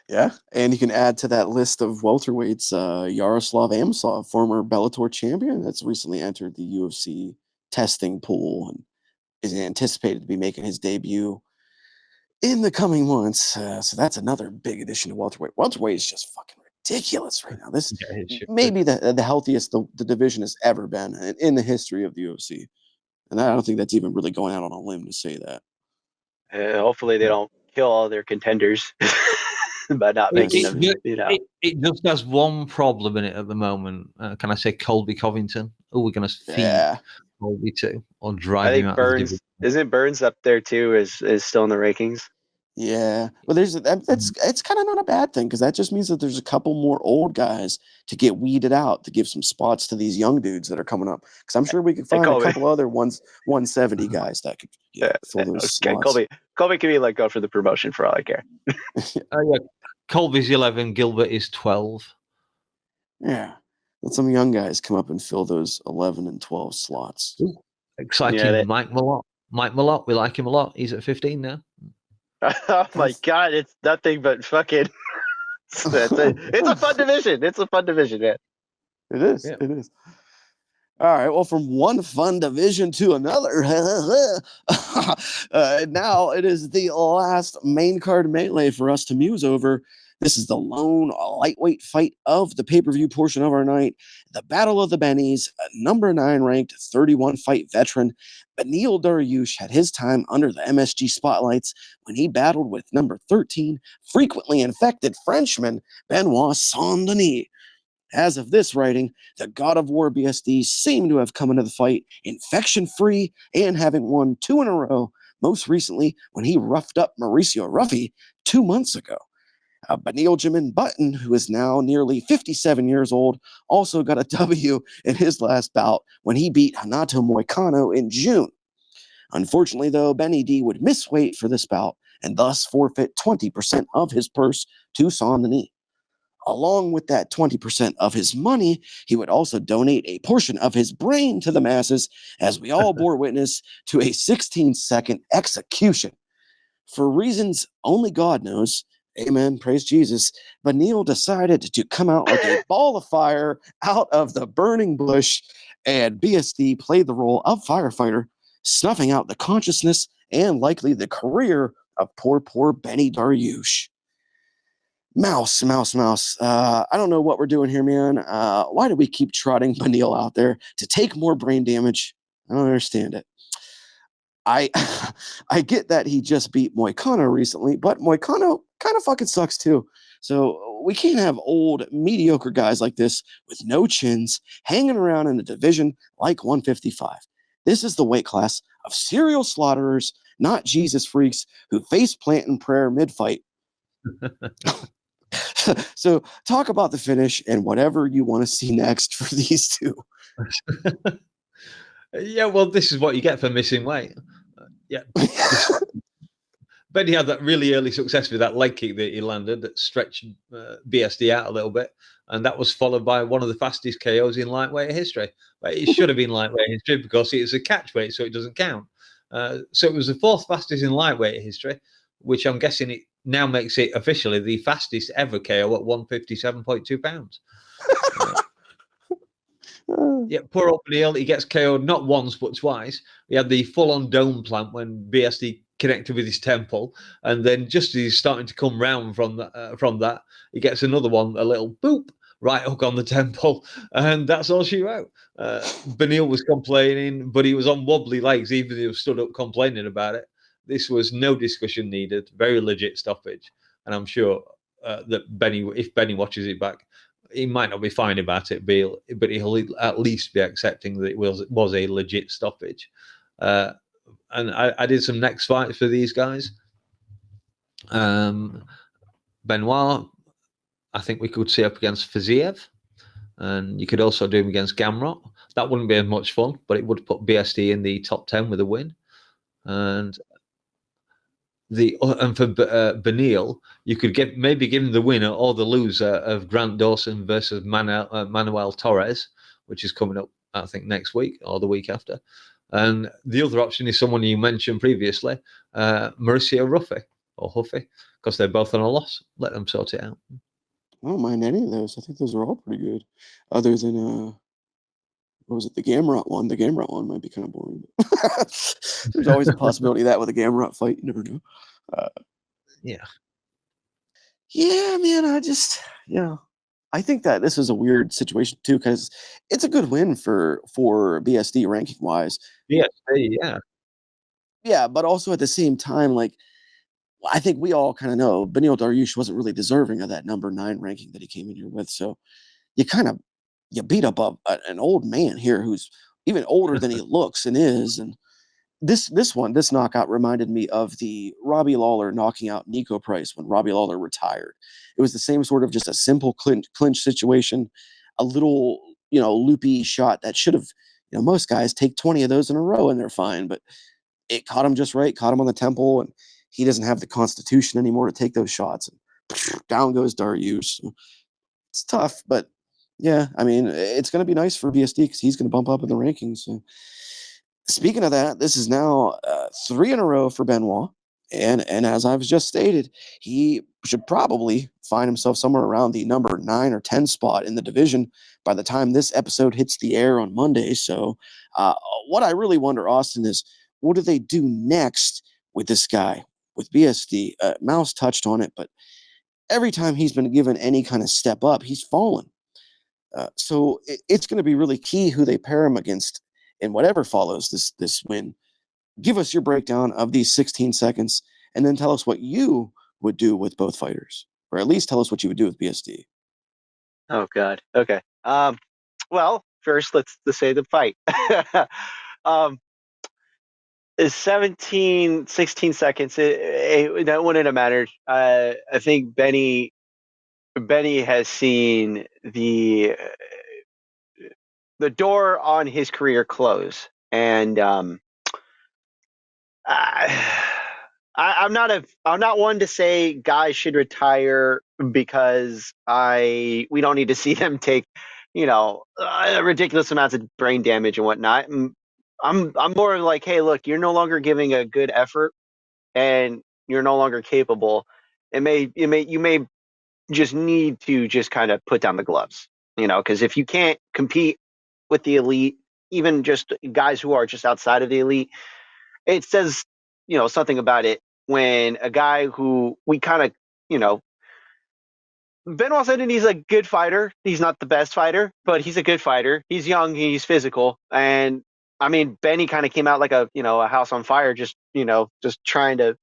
Yeah, and you can add to that list of welterweights Yaroslav Amosov, former Bellator champion, that's recently entered the UFC testing pool and is anticipated to be making his debut in the coming months. So that's another big addition to welterweight. Welterweight is just fucking ridiculous right now. This may be the healthiest the division has ever been in the history of the UFC. And I don't think that's even really going out on a limb to say that. Hopefully they don't kill all their contenders by not making them. It just has one problem in it at the moment. Can I say Colby Covington? Oh, we're going to feed Colby too, or drive him out. Burns, isn't Burns up there too? Is still in the rankings? Yeah, well, it's kind of not a bad thing, because that just means that there's a couple more old guys to get weeded out to give some spots to these young dudes that are coming up. Because I'm sure we could find a couple other 170 guys that could fill those slots. Colby can be let go for the promotion for all I care. Colby's 11, Gilbert is 12. Yeah, let some young guys come up and fill those 11 and 12 slots. Ooh, exciting. Mike Malott, we like him a lot. He's at 15 now. Oh my God, it's nothing but fucking. It's a fun division. It's a fun division, man. It is. Yeah. It is. All right. Well, from one fun division to another, now it is the last main card melee for us to muse over. This is the lone lightweight fight of the pay-per-view portion of our night. The Battle of the Bennies, number 9 ranked 31 fight veteran Beneil Dariush had his time under the MSG spotlights when he battled with number 13 frequently infected Frenchman Benoit Saint-Denis. As of this writing, the God of War BSD seemed to have come into the fight infection-free and having won 2 in a row, most recently when he roughed up Mauricio Ruffy 2 months ago. Benjamin Button, who is now nearly 57 years old, also got a W in his last bout when he beat Hanato Moicano in June. Unfortunately, though, Benny D would miss weight for this bout and thus forfeit 20% of his purse to Saint-Denis. Along with that 20% of his money, he would also donate a portion of his brain to the masses, as we all bore witness to a 16-second execution. For reasons only God knows, amen, praise Jesus, Beneil decided to come out like a ball of fire out of the burning bush, and BSD played the role of firefighter, snuffing out the consciousness and likely the career of poor Benny Dariush. Mouse. I don't know what we're doing here, man. Why do we keep trotting Beneil out there to take more brain damage? I don't understand it. I get that he just beat Moicano recently, but Moicano kind of fucking sucks too. So we can't have old, mediocre guys like this with no chins hanging around in a division like 155. This is the weight class of serial slaughterers, not Jesus freaks who face plant in prayer mid-fight. So talk about the finish and whatever you want to see next for these two. Yeah, well, this is what you get for missing weight. Yeah. Benny had that really early success with that leg kick that he landed that stretched BSD out a little bit. And that was followed by one of the fastest KOs in lightweight history. But it should have been lightweight history because it's a catch weight, so it doesn't count. So it was the fourth fastest in lightweight history, which I'm guessing it now makes it officially the fastest ever KO at 157.2 pounds. Yeah, poor old Neil. He gets KO'd not once but twice. He had the full-on dome plant when BSD connected with his temple, and then just as he's starting to come round from that, he gets another one, a little boop, right hook on the temple, and that's all she wrote. Benil was complaining, but he was on wobbly legs, even if he was stood up complaining about it. This was no discussion needed. Very legit stoppage, and I'm sure that if Benny watches it back, he might not be fine about it, but he'll at least be accepting that it was a legit stoppage. And I did some next fights for these guys. Benoit, I think we could see up against Fiziev, and you could also do him against Gamrot. That wouldn't be as much fun, but it would put BSD in the top 10 with a win. And for Benil, you could maybe give him the winner or the loser of Grant Dawson versus Manuel Torres, which is coming up, I think, next week or the week after. And the other option is someone you mentioned previously, Mauricio Huffy, because they're both on a loss. Let them sort it out. I don't mind any of those. I think those are all pretty good. Other than what was it? The Gamrot one. The Gamrot one might be kind of boring. There's always a possibility of that with a Gamrot fight. You never know. Yeah. Yeah, man. I think that this is a weird situation too, because it's a good win for BSD ranking wise. BSD, yeah. Yeah, but also at the same time, like, I think we all kind of know Beneil Dariush wasn't really deserving of that number 9 ranking that he came in here with. So you beat up an old man here who's even older than he looks and is. And this knockout reminded me of the Robbie Lawler knocking out Nico Price when Robbie Lawler retired. It was the same sort of just a simple clinch situation, a little, loopy shot that should have, most guys take 20 of those in a row and they're fine, but it caught him just right, caught him on the temple, and he doesn't have the constitution anymore to take those shots. And down goes Dariush. So it's tough, but yeah, I mean, it's going to be nice for BSD because he's going to bump up in the rankings. So speaking of that, this is now 3 in a row for Benoit. And as I've just stated, he should probably find himself somewhere around the number 9 or 10 spot in the division by the time this episode hits the air on Monday. So what I really wonder, Austin, is what do they do next with this guy, with BSD? Mouse touched on it, but every time he's been given any kind of step up, he's fallen. So it's going to be really key who they pair him against in whatever follows this win. Give us your breakdown of these 16 seconds, and then tell us what you would do with both fighters, or at least tell us what you would do with BSD. Oh God. Okay. Well, first let's say the fight. Is 16 seconds. That wouldn't have mattered. I think Benny has seen the door on his career close, and I'm not one to say guys should retire because we don't need to see them take, ridiculous amounts of brain damage and whatnot. I'm more like, hey, look, you're no longer giving a good effort, and you're no longer capable. You may just need to just kind of put down the gloves, because if you can't compete with the elite, even just guys who are just outside of the elite, it says, something about it when a guy who we kind of, Benoit said he's a good fighter. He's not the best fighter, but he's a good fighter. He's young, he's physical. And I mean, Benny kind of came out like a house on fire, just trying to,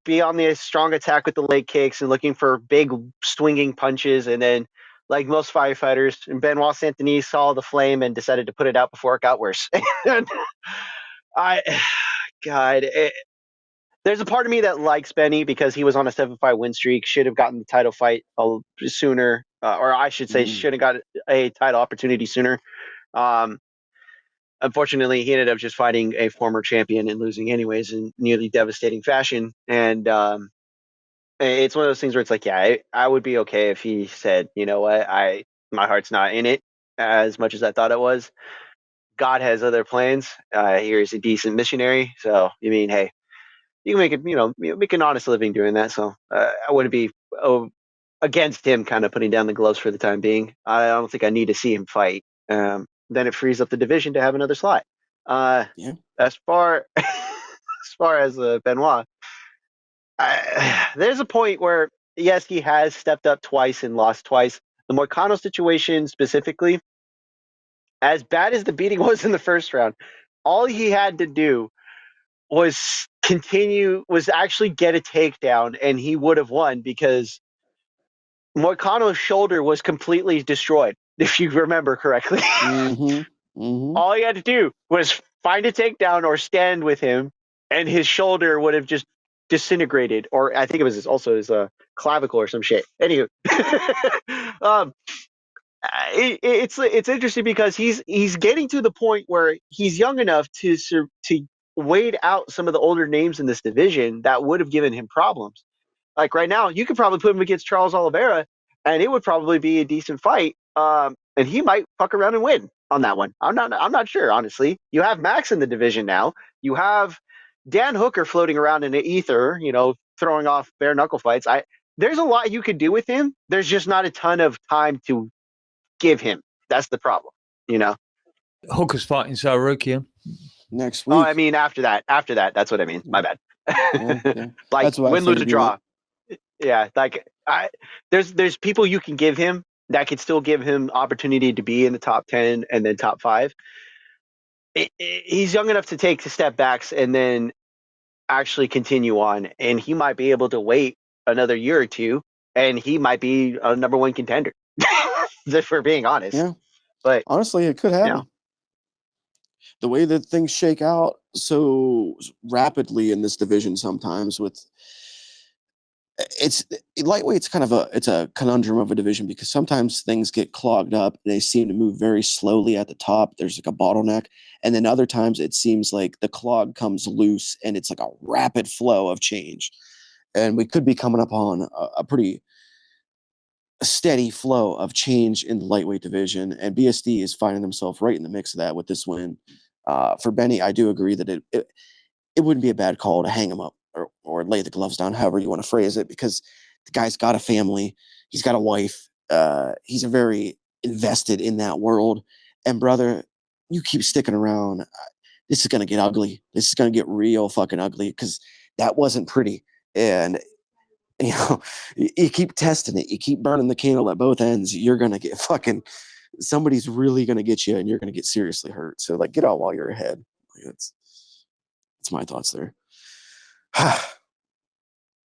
be on the strong attack with the leg kicks and looking for big swinging punches. And then, like most firefighters, Benoit Saint-Denis saw the flame and decided to put it out before it got worse. There's a part of me that likes Benny because he was on a 7-5 win streak, should have gotten the title fight sooner, or I should say, should have got a title opportunity sooner. unfortunately, he ended up just fighting a former champion and losing anyways in nearly devastating fashion. And it's one of those things where it's like, yeah, I would be okay if he said, you know what, my heart's not in it as much as I thought it was. God has other plans. Here's a decent missionary. So you mean, hey, you can make it, make an honest living doing that. So I wouldn't be against him kind of putting down the gloves for the time being. I don't think I need to see him fight. Then it frees up the division to have another slot. Yeah. As far as Benoit, there's a point where yes, he has stepped up twice and lost twice. The Moicano situation specifically, as bad as the beating was in the first round, all he had to do was actually get a takedown, and he would have won because Moicano's shoulder was completely destroyed, if you remember correctly. Mm-hmm. Mm-hmm. All he had to do was find a takedown or stand with him, and his shoulder would have just disintegrated. Or I think it was also his clavicle or some shit. Anywho, it's interesting because he's getting to the point where he's young enough to wade out some of the older names in this division that would have given him problems. Like right now, you could probably put him against Charles Oliveira, and it would probably be a decent fight. And he might fuck around and win on that one. I'm not sure, honestly. You have Max in the division now. You have Dan Hooker floating around in the ether, throwing off bare knuckle fights. There's a lot you could do with him. There's just not a ton of time to give him. That's the problem, Hooker's fighting Sarukian next week. Oh, I mean, after that, that's what I mean. My bad. Yeah. Like That's what I win, lose, or figured, draw. Yeah, like there's people you can give him that could still give him opportunity to be in the top 10 and then top 5. He's young enough to take the step backs and then actually continue on, and he might be able to wait another year or two, and he might be a number 1 contender. If we're being honest. Yeah. But honestly, it could happen. The way that things shake out so rapidly in this division sometimes with lightweight's kind of it's a conundrum of a division because sometimes things get clogged up. They seem to move very slowly at the top. There's like a bottleneck. And then other times it seems like the clog comes loose and it's like a rapid flow of change. And we could be coming up on a pretty steady flow of change in the lightweight division. And BSD is finding himself right in the mix of that with this win. For Benny, I do agree that it wouldn't be a bad call to hang him up or lay the gloves down, however you want to phrase it, because the guy's got a family. He's got a wife. He's very invested in that world. And brother, you keep sticking around. This is going to get ugly. This is going to get real fucking ugly because that wasn't pretty. And, you keep testing it. You keep burning the candle at both ends. You're going to get somebody's really going to get you and you're going to get seriously hurt. So get out while you're ahead. That's my thoughts there.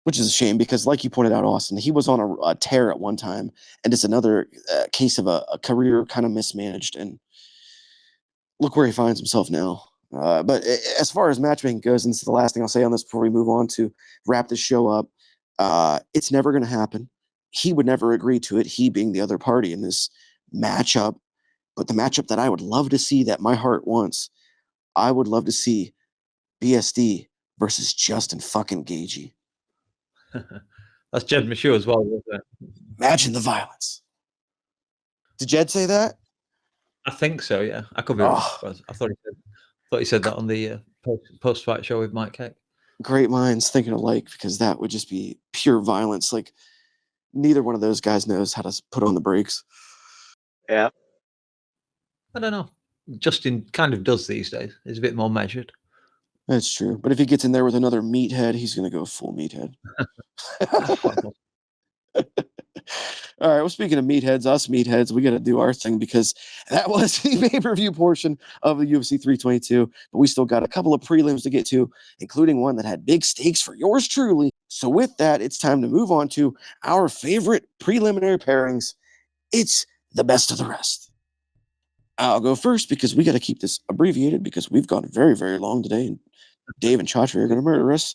Which is a shame because, like you pointed out, Austin, he was on a tear at one time, and it's another case of a career kind of mismanaged. And look where he finds himself now. But as far as matchmaking goes, and this is the last thing I'll say on this before we move on to wrap this show up, it's never going to happen. He would never agree to it, he being the other party in this matchup. But the matchup that I would love to see, that my heart wants, I would love to see BSD versus Justin fucking Gagey. That's Jed Michaud as well, wasn't it? Imagine the violence. Did Jed say that? I think so, yeah. I could be wrong. I thought he said that on the post-fight show with Mike Keck. Great minds thinking alike, because that would just be pure violence. Neither one of those guys knows how to put on the brakes. Yeah. I don't know. Justin kind of does these days. He's a bit more measured. That's true. But if he gets in there with another meathead, he's going to go full meathead. All right. Well, speaking of us meatheads, we got to do our thing because that was the pay-per-view portion of the UFC 322. But we still got a couple of prelims to get to, including one that had big stakes for yours truly. So with that, it's time to move on to our favorite preliminary pairings. It's the best of the rest. I'll go first because we got to keep this abbreviated because we've gone very, very long today, and Dave and Chachi are going to murder us.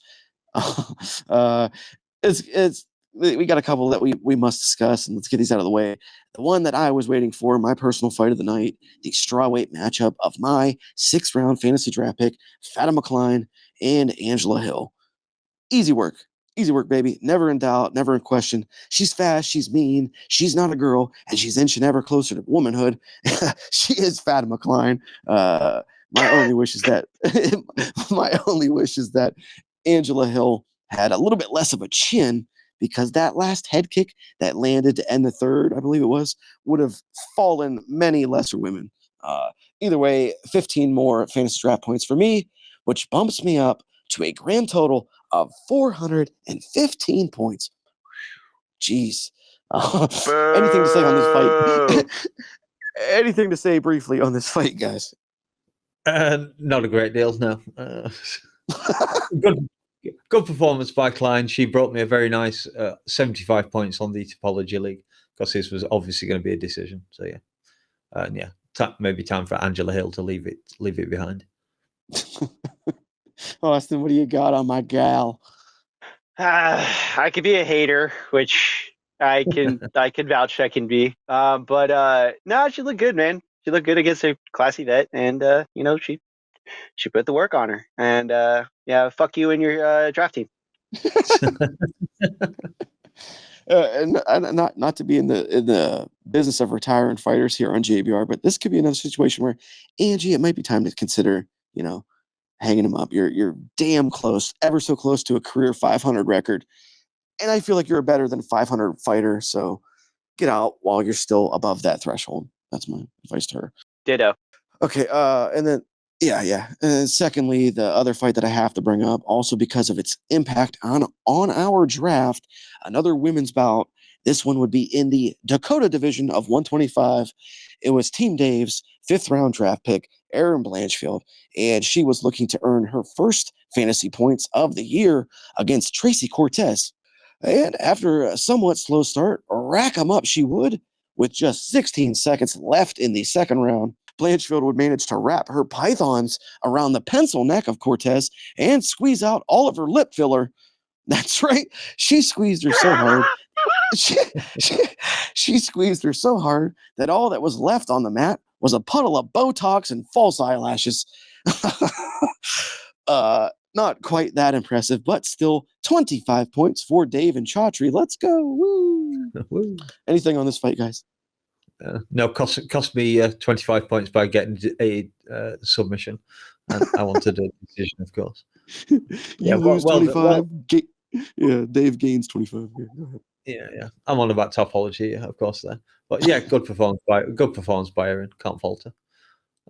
It's we got a couple that we must discuss, and let's get these out of the way. The one that I was waiting for, my personal fight of the night, the strawweight matchup of my 6th-round fantasy draft pick, Fatima Klein and Angela Hill. Easy work. Easy work, baby. Never in doubt, never in question. She's fast, she's mean, she's not a girl, and she's inching ever closer to womanhood. She is Fatima Klein. My only wish is that Angela Hill had a little bit less of a chin, because that last head kick that landed to end the third, I believe it was, would have fallen many lesser women. Either way, 15 more fantasy draft points for me, which bumps me up to a grand total of 415 points. Jeez. Anything to say on this fight? Anything to say briefly on this fight, guys? Not a great deal, no. Good performance by Klein. She brought me a very nice 75 points on the Topology League, because this was obviously going to be a decision. So yeah, maybe time for Angela Hill to leave it behind. Austin, what do you got on my gal? I could be a hater, which I can vouch I can be. But no, she looked good, man. She looked good against a classy vet, and she put the work on her. And yeah, fuck you and your draft team. And not to be in the business of retiring fighters here on JBR, but this could be another situation where, Angie, it might be time to consider, hanging him up. You're damn close, ever so close to a career 500 record, and I feel like you're a better than 500 fighter. So get out while you're still above that threshold. That's my advice to her. Ditto. Okay, and then yeah. And secondly, the other fight that I have to bring up, also because of its impact on our draft, another women's bout. This one would be in the Dakota division of 125. It was Team Dave's 5th-round draft pick, Erin Blanchfield, and she was looking to earn her first fantasy points of the year against Tracy Cortez. And after a somewhat slow start, rack 'em up she would. With just 16 seconds left in the second round, Blanchfield would manage to wrap her pythons around the pencil neck of Cortez and squeeze out all of her lip filler. That's right. She squeezed her so hard. She squeezed her so hard that all that was left on the mat was a puddle of Botox and false eyelashes. Not quite that impressive, but still 25 points for Dave and Chaudhry. Let's go. Woo. Anything on this fight, guys? No, cost me 25 points by getting a submission. And I wanted a decision, of course. You lose 25. Dave gains 25. Yeah. I'm on about Topology, of course, there. But yeah, good performance by Erin. Can't falter.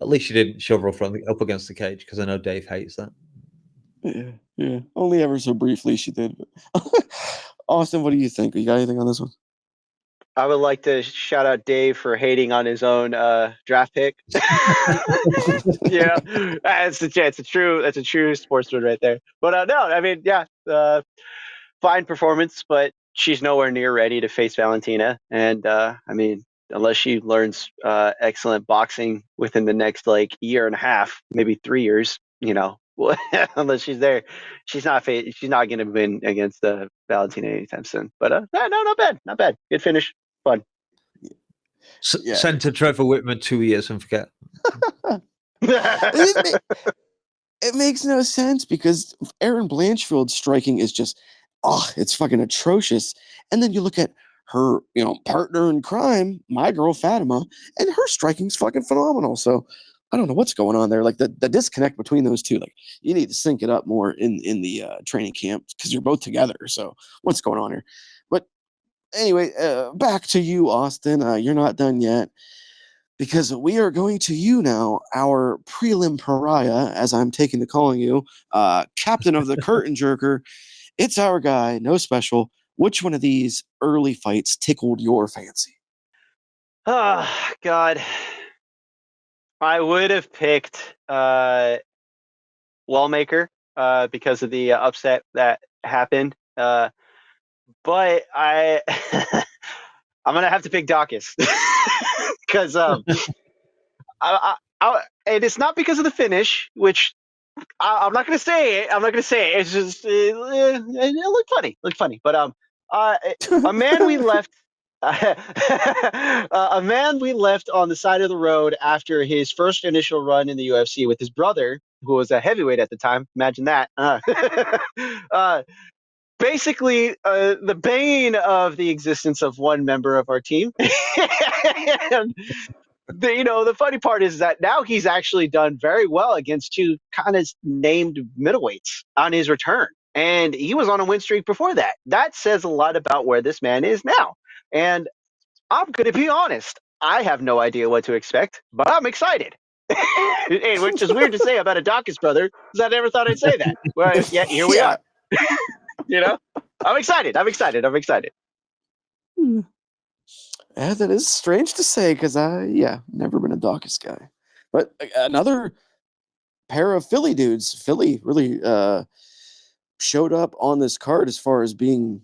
At least she didn't shove her up against the cage, because I know Dave hates that. Yeah. Only ever so briefly she did. Austin, what do you think? You got anything on this one? I would like to shout out Dave for hating on his own draft pick. Yeah, that's a true sportsman right there. But no, I mean, yeah, fine performance, but she's nowhere near ready to face Valentina. And I mean, unless she learns excellent boxing within the next year and a half, maybe 3 years, unless she's there, she's not going to win against Valentina anytime soon. But no, not bad. Good finish, fun. Send to Trevor Whitman 2 years and forget. It makes no sense, because Erin Blanchfield's striking is just, it's fucking atrocious. And then you look at her, partner in crime, my girl Fatima, and her striking's fucking phenomenal. So I don't know what's going on there. Like the disconnect between those two, you need to sync it up more in the training camp, because you're both together. So what's going on here? But anyway, back to you, Austin. You're not done yet, because we are going to you now, our prelim pariah, as I'm taking to calling you, captain of the curtain jerker. It's our guy, no special. Which one of these early fights tickled your fancy? Oh, God. I would have picked Wellmaker because of the upset that happened. But I'm going to have to pick Dawkins. Because and it's not because of the finish, which I'm not going to say it. It's just it looked funny. But A man we left. A man we left on the side of the road after his first initial run in the UFC with his brother, who was a heavyweight at the time. Imagine that. Basically, the bane of the existence of one member of our team. And the funny part is that now he's actually done very well against two kind of named middleweights on his return. And he was on a win streak before that. That says a lot about where this man is now. And I'm going to be honest. I have no idea what to expect, but I'm excited. Which is weird to say about a Dawkins brother, because I never thought I'd say that. Well, yeah, here we are. I'm excited. I'm excited. I'm excited. Yeah, that is strange to say because never been a Dawkins guy. But another pair of Philly dudes. Philly really showed up on this card as far as being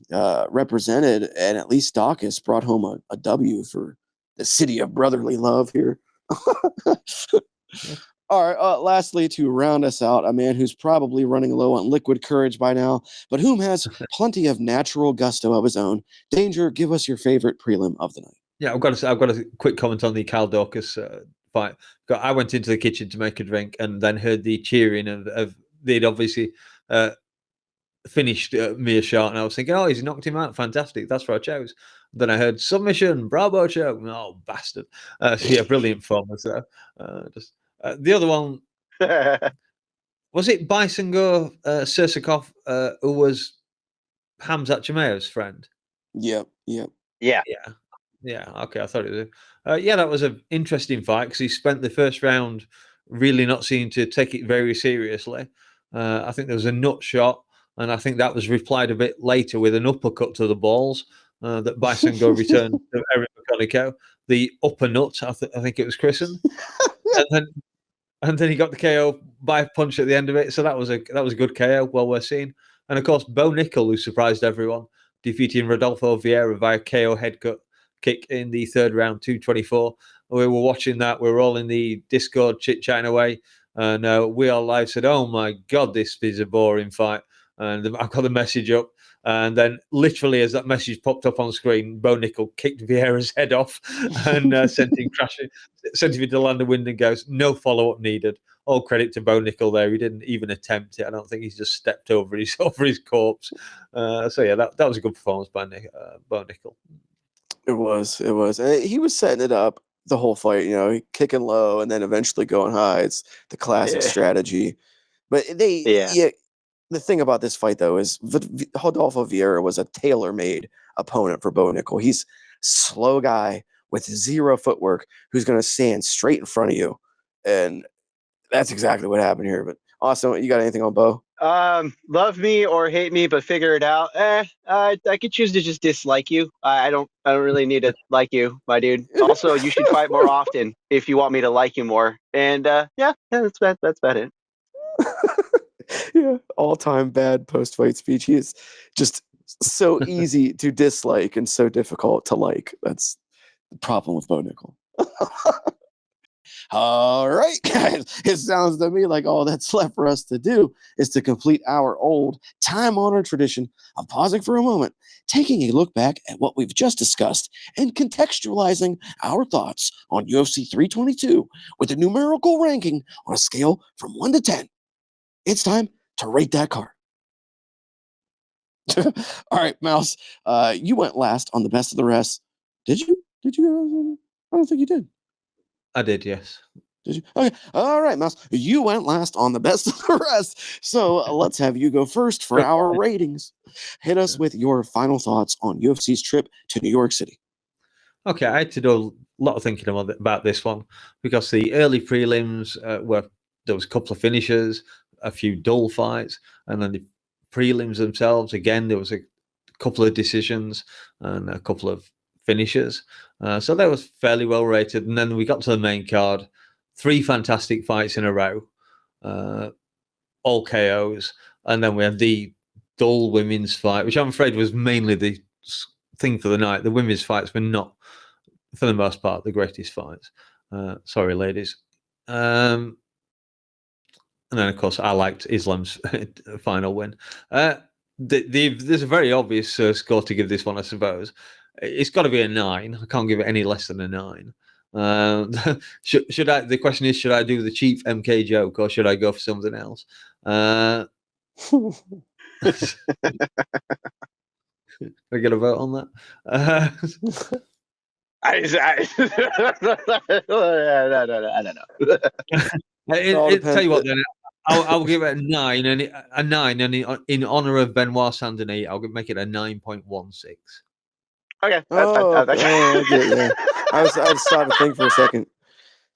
represented, and at least Dawkins brought home a W for the city of brotherly love here. All right, lastly, to round us out, a man who's probably running low on liquid courage by now, but whom has plenty of natural gusto of his own. Danger, give us your favorite prelim of the night. Yeah, I've got a quick comment on the Cal Dawkins fight. I went into the kitchen to make a drink and then heard the cheering of they'd obviously finished Mia Shah, and I was thinking, oh, he's knocked him out. Fantastic. That's what I chose. Then I heard submission, bravo choke. Oh, bastard. Brilliant performance there. The other one, was it Bisengo Sersakov, who was Hamzat Chimaev's friend? Yep. Yeah. Okay, I thought it was. That was an interesting fight because he spent the first round really not seeming to take it very seriously. I think there was a nut shot, and I think that was replied a bit later with an uppercut to the balls that Bisengo returned to Eric McConaughey. The upper nut, I think it was christened. And then he got the KO by a punch at the end of it. So that was a good KO, well worth seeing. And of course, Bo Nickel, who surprised everyone, defeating Rodolfo Vieira via KO headcut kick in the third round, 224. We were watching that. We were all in the Discord chit-chatting away. And we all live said, oh my God, this is a boring fight. And I've got the message up. And then literally as that message popped up on screen, Bo Nickel kicked Vieira's head off and sent him crashing, sent him into land of wind and goes, no follow-up needed. All credit to Bo Nickel there. He didn't even attempt it. I don't think he's just stepped over his corpse. That was a good performance by Bo Nickel. It was. He was setting it up the whole fight, kicking low and then eventually going high. It's the classic strategy. But the thing about this fight, though, is Rodolfo Vieira was a tailor-made opponent for Bo Nickel. He's a slow guy with zero footwork who's going to stand straight in front of you. And that's exactly what happened here. But awesome. You got anything on Bo? Love me or hate me, but figure it out. I could choose to just dislike you. I don't really need to like you, my dude. Also, you should fight more often if you want me to like you more. And that's about it. Yeah, all-time bad post-fight speech. He is just so easy to dislike and so difficult to like. That's the problem with Bo Nickel. All right, guys. It sounds to me like all that's left for us to do is to complete our old time-honored tradition of pausing for a moment, taking a look back at what we've just discussed, and contextualizing our thoughts on UFC 322 with a numerical ranking on a scale from 1 to 10. It's time to rate that card. All right, Mouse. You went last on the best of the rest. Did you? I don't think you did. I did, yes. Did you? Okay. All right, Mouse. You went last on the best of the rest. So let's have you go first for our ratings. Hit us with your final thoughts on UFC's trip to New York City. Okay, I had to do a lot of thinking about this one because the early prelims there was a couple of finishers, a few dull fights, and then the prelims themselves, again, there was a couple of decisions and a couple of finishers. So that was fairly well rated. And then we got to the main card, 3 fantastic fights in a row, all KOs. And then we had the dull women's fight, which I'm afraid was mainly the thing for the night. The women's fights were not, for the most part, the greatest fights. Sorry, ladies. And then, of course, I liked Islam's final win. there's a very obvious score to give this one, I suppose. It's got to be a 9. I can't give it any less than a 9. Should I? The question is, should I do the cheap MK joke or should I go for something else? I get a vote on that. I don't know. Tell you what, then I'll give it a 9, and in honor of Benoit Saint-Denis, I'll make it a 9.16. Okay. I get it, yeah. I was stopped to think for a second.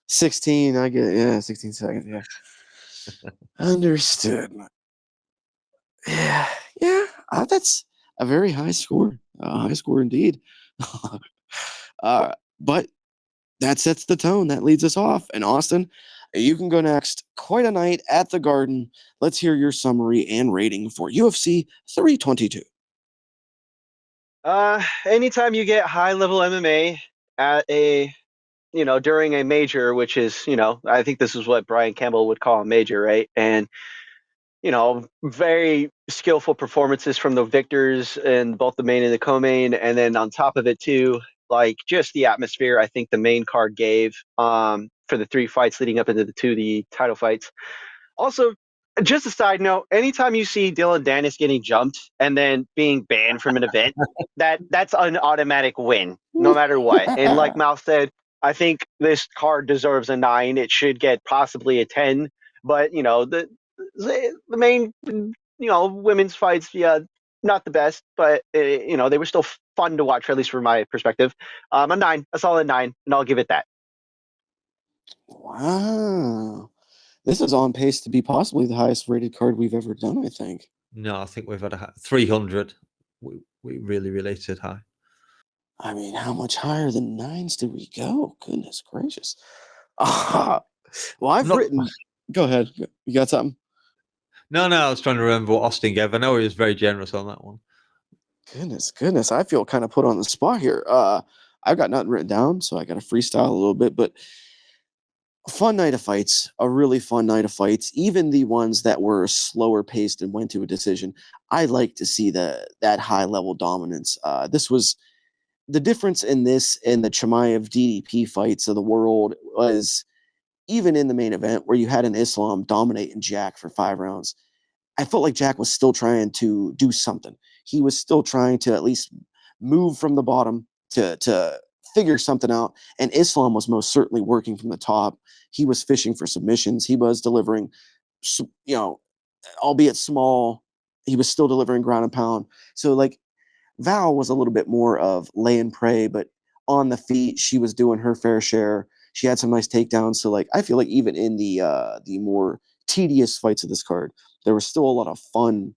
16, I get it. Yeah, 16 seconds. Yeah. Understood. Yeah, that's a very high score. High score indeed. But that sets the tone. That leads us off. And Austin, you can go next. Quite a night at the Garden. Let's hear your summary and rating for UFC 322. Anytime you get high level MMA at a, during a major, which is, I think this is what Brian Campbell would call a major, right? And, very skillful performances from the victors in both the main and the co-main. And then on top of it too, like just the atmosphere, I think the main card gave, for the 3 fights leading up into the title fights. Also, just a side note, anytime you see Dylan Dennis getting jumped and then being banned from an event, that's an automatic win, no matter what. And like Mal said, I think this card deserves a 9. It should get possibly a 10. But, the main, women's fights, yeah, not the best, but, they were still fun to watch, at least from my perspective. A 9, a solid 9, and I'll give it that. Wow. This is on pace to be possibly the highest rated card we've ever done, I think. No, I think we've had 300. We really related high. I mean, how much higher than 9s did we go? Goodness gracious. Well, I've written... Go ahead. You got something? No, I was trying to remember what Austin gave. I know he was very generous on that one. Goodness. I feel kind of put on the spot here. I've got nothing written down, so I got to freestyle a little bit, but a fun night of fights, a really fun night of fights. Even the ones that were slower paced and went to a decision, I like to see that high level dominance. This was the difference in this and the Chimaev DDP fights of the world was even in the main event where you had an Islam dominating Jack for 5 rounds. I felt like Jack was still trying to do something. He was still trying to at least move from the bottom to figure something out. And Islam was most certainly working from the top. He was fishing for submissions. He was delivering, albeit small, he was still delivering ground and pound. So like Val was a little bit more of lay and pray, but on the feet, she was doing her fair share. She had some nice takedowns. So like, I feel like even in the more tedious fights of this card, there was still a lot of fun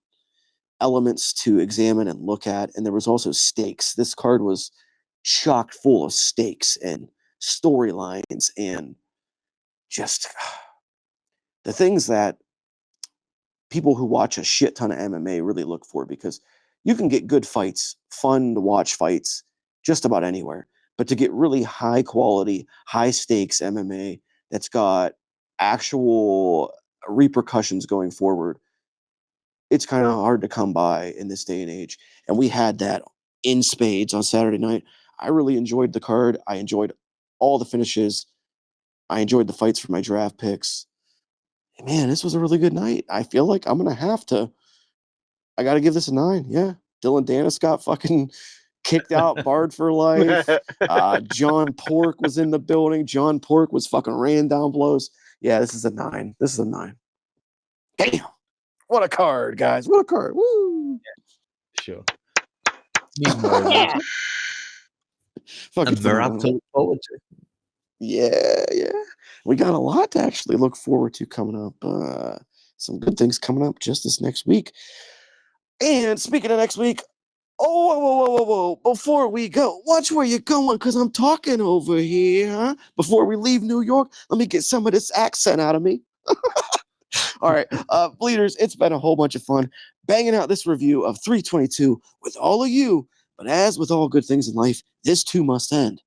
elements to examine and look at. And there was also stakes. This card was chock full of stakes and storylines and just the things that people who watch a shit ton of MMA really look for, because you can get good fights, fun to watch fights just about anywhere. But to get really high quality, high stakes MMA that's got actual repercussions going forward, it's kind of hard to come by in this day and age. And we had that in spades on Saturday night. I really enjoyed the card. I enjoyed all the finishes. I enjoyed the fights for my draft picks. And man, this was a really good night. I feel like I'm going to I got to give this a 9. Yeah. Dylan Dennis got fucking kicked out, barred for life. John Pork was in the building. John Pork was fucking raining down blows. Yeah, this is a 9. This is a 9. Damn. What a card, guys. What a card. Woo. Sure. Fucking to look forward to. Yeah. We got a lot to actually look forward to coming up. Some good things coming up just this next week. And speaking of next week, whoa. Before we go, watch where you're going, because I'm talking over here, huh? Before we leave New York, let me get some of this accent out of me. All right, Bleeders, it's been a whole bunch of fun banging out this review of 322 with all of you. But as with all good things in life, this too must end.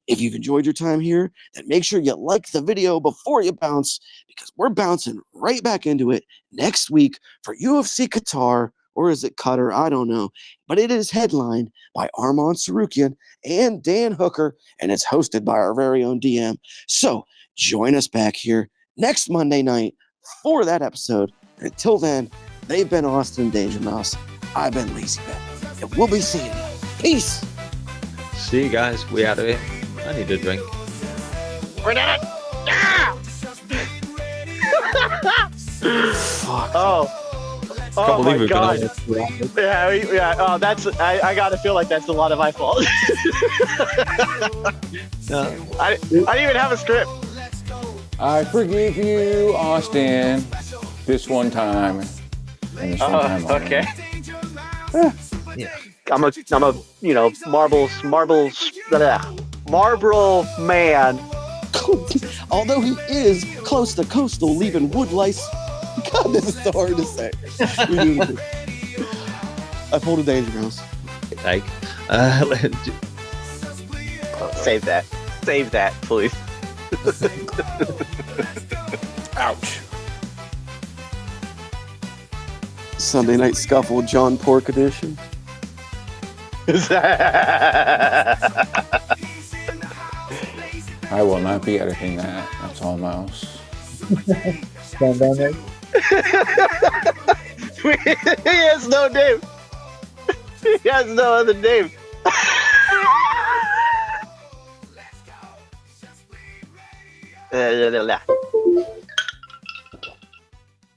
If you've enjoyed your time here, then make sure you like the video before you bounce, because we're bouncing right back into it next week for UFC Qatar, or is it Cutter? I don't know. But it is headlined by Armand Sarukian and Dan Hooker, and it's hosted by our very own DM. So join us back here next Monday night for that episode. And until then, they've been Austin and Danger Mouse. I've been Lazy Ben. And we'll be seeing you. Peace. See you guys. We out of here. I need a drink. We're done. Fuck. Oh my God. Yeah. Oh, that's. I gotta feel like that's a lot of my fault. I didn't even have a script. I forgive you, Austin, this one time. And this one time only. Okay. Yeah. I'm a Marlboro man. Although he is close to coastal, leaving wood lice. God, this is so hard to say. I pulled a Danger Mouse. Take. Save that. Save that, please. Ouch. Sunday Night Scuffle, John Pork edition. I will not be editing that. That's all, Mouse. Stand down there. He has no name. He has no other name.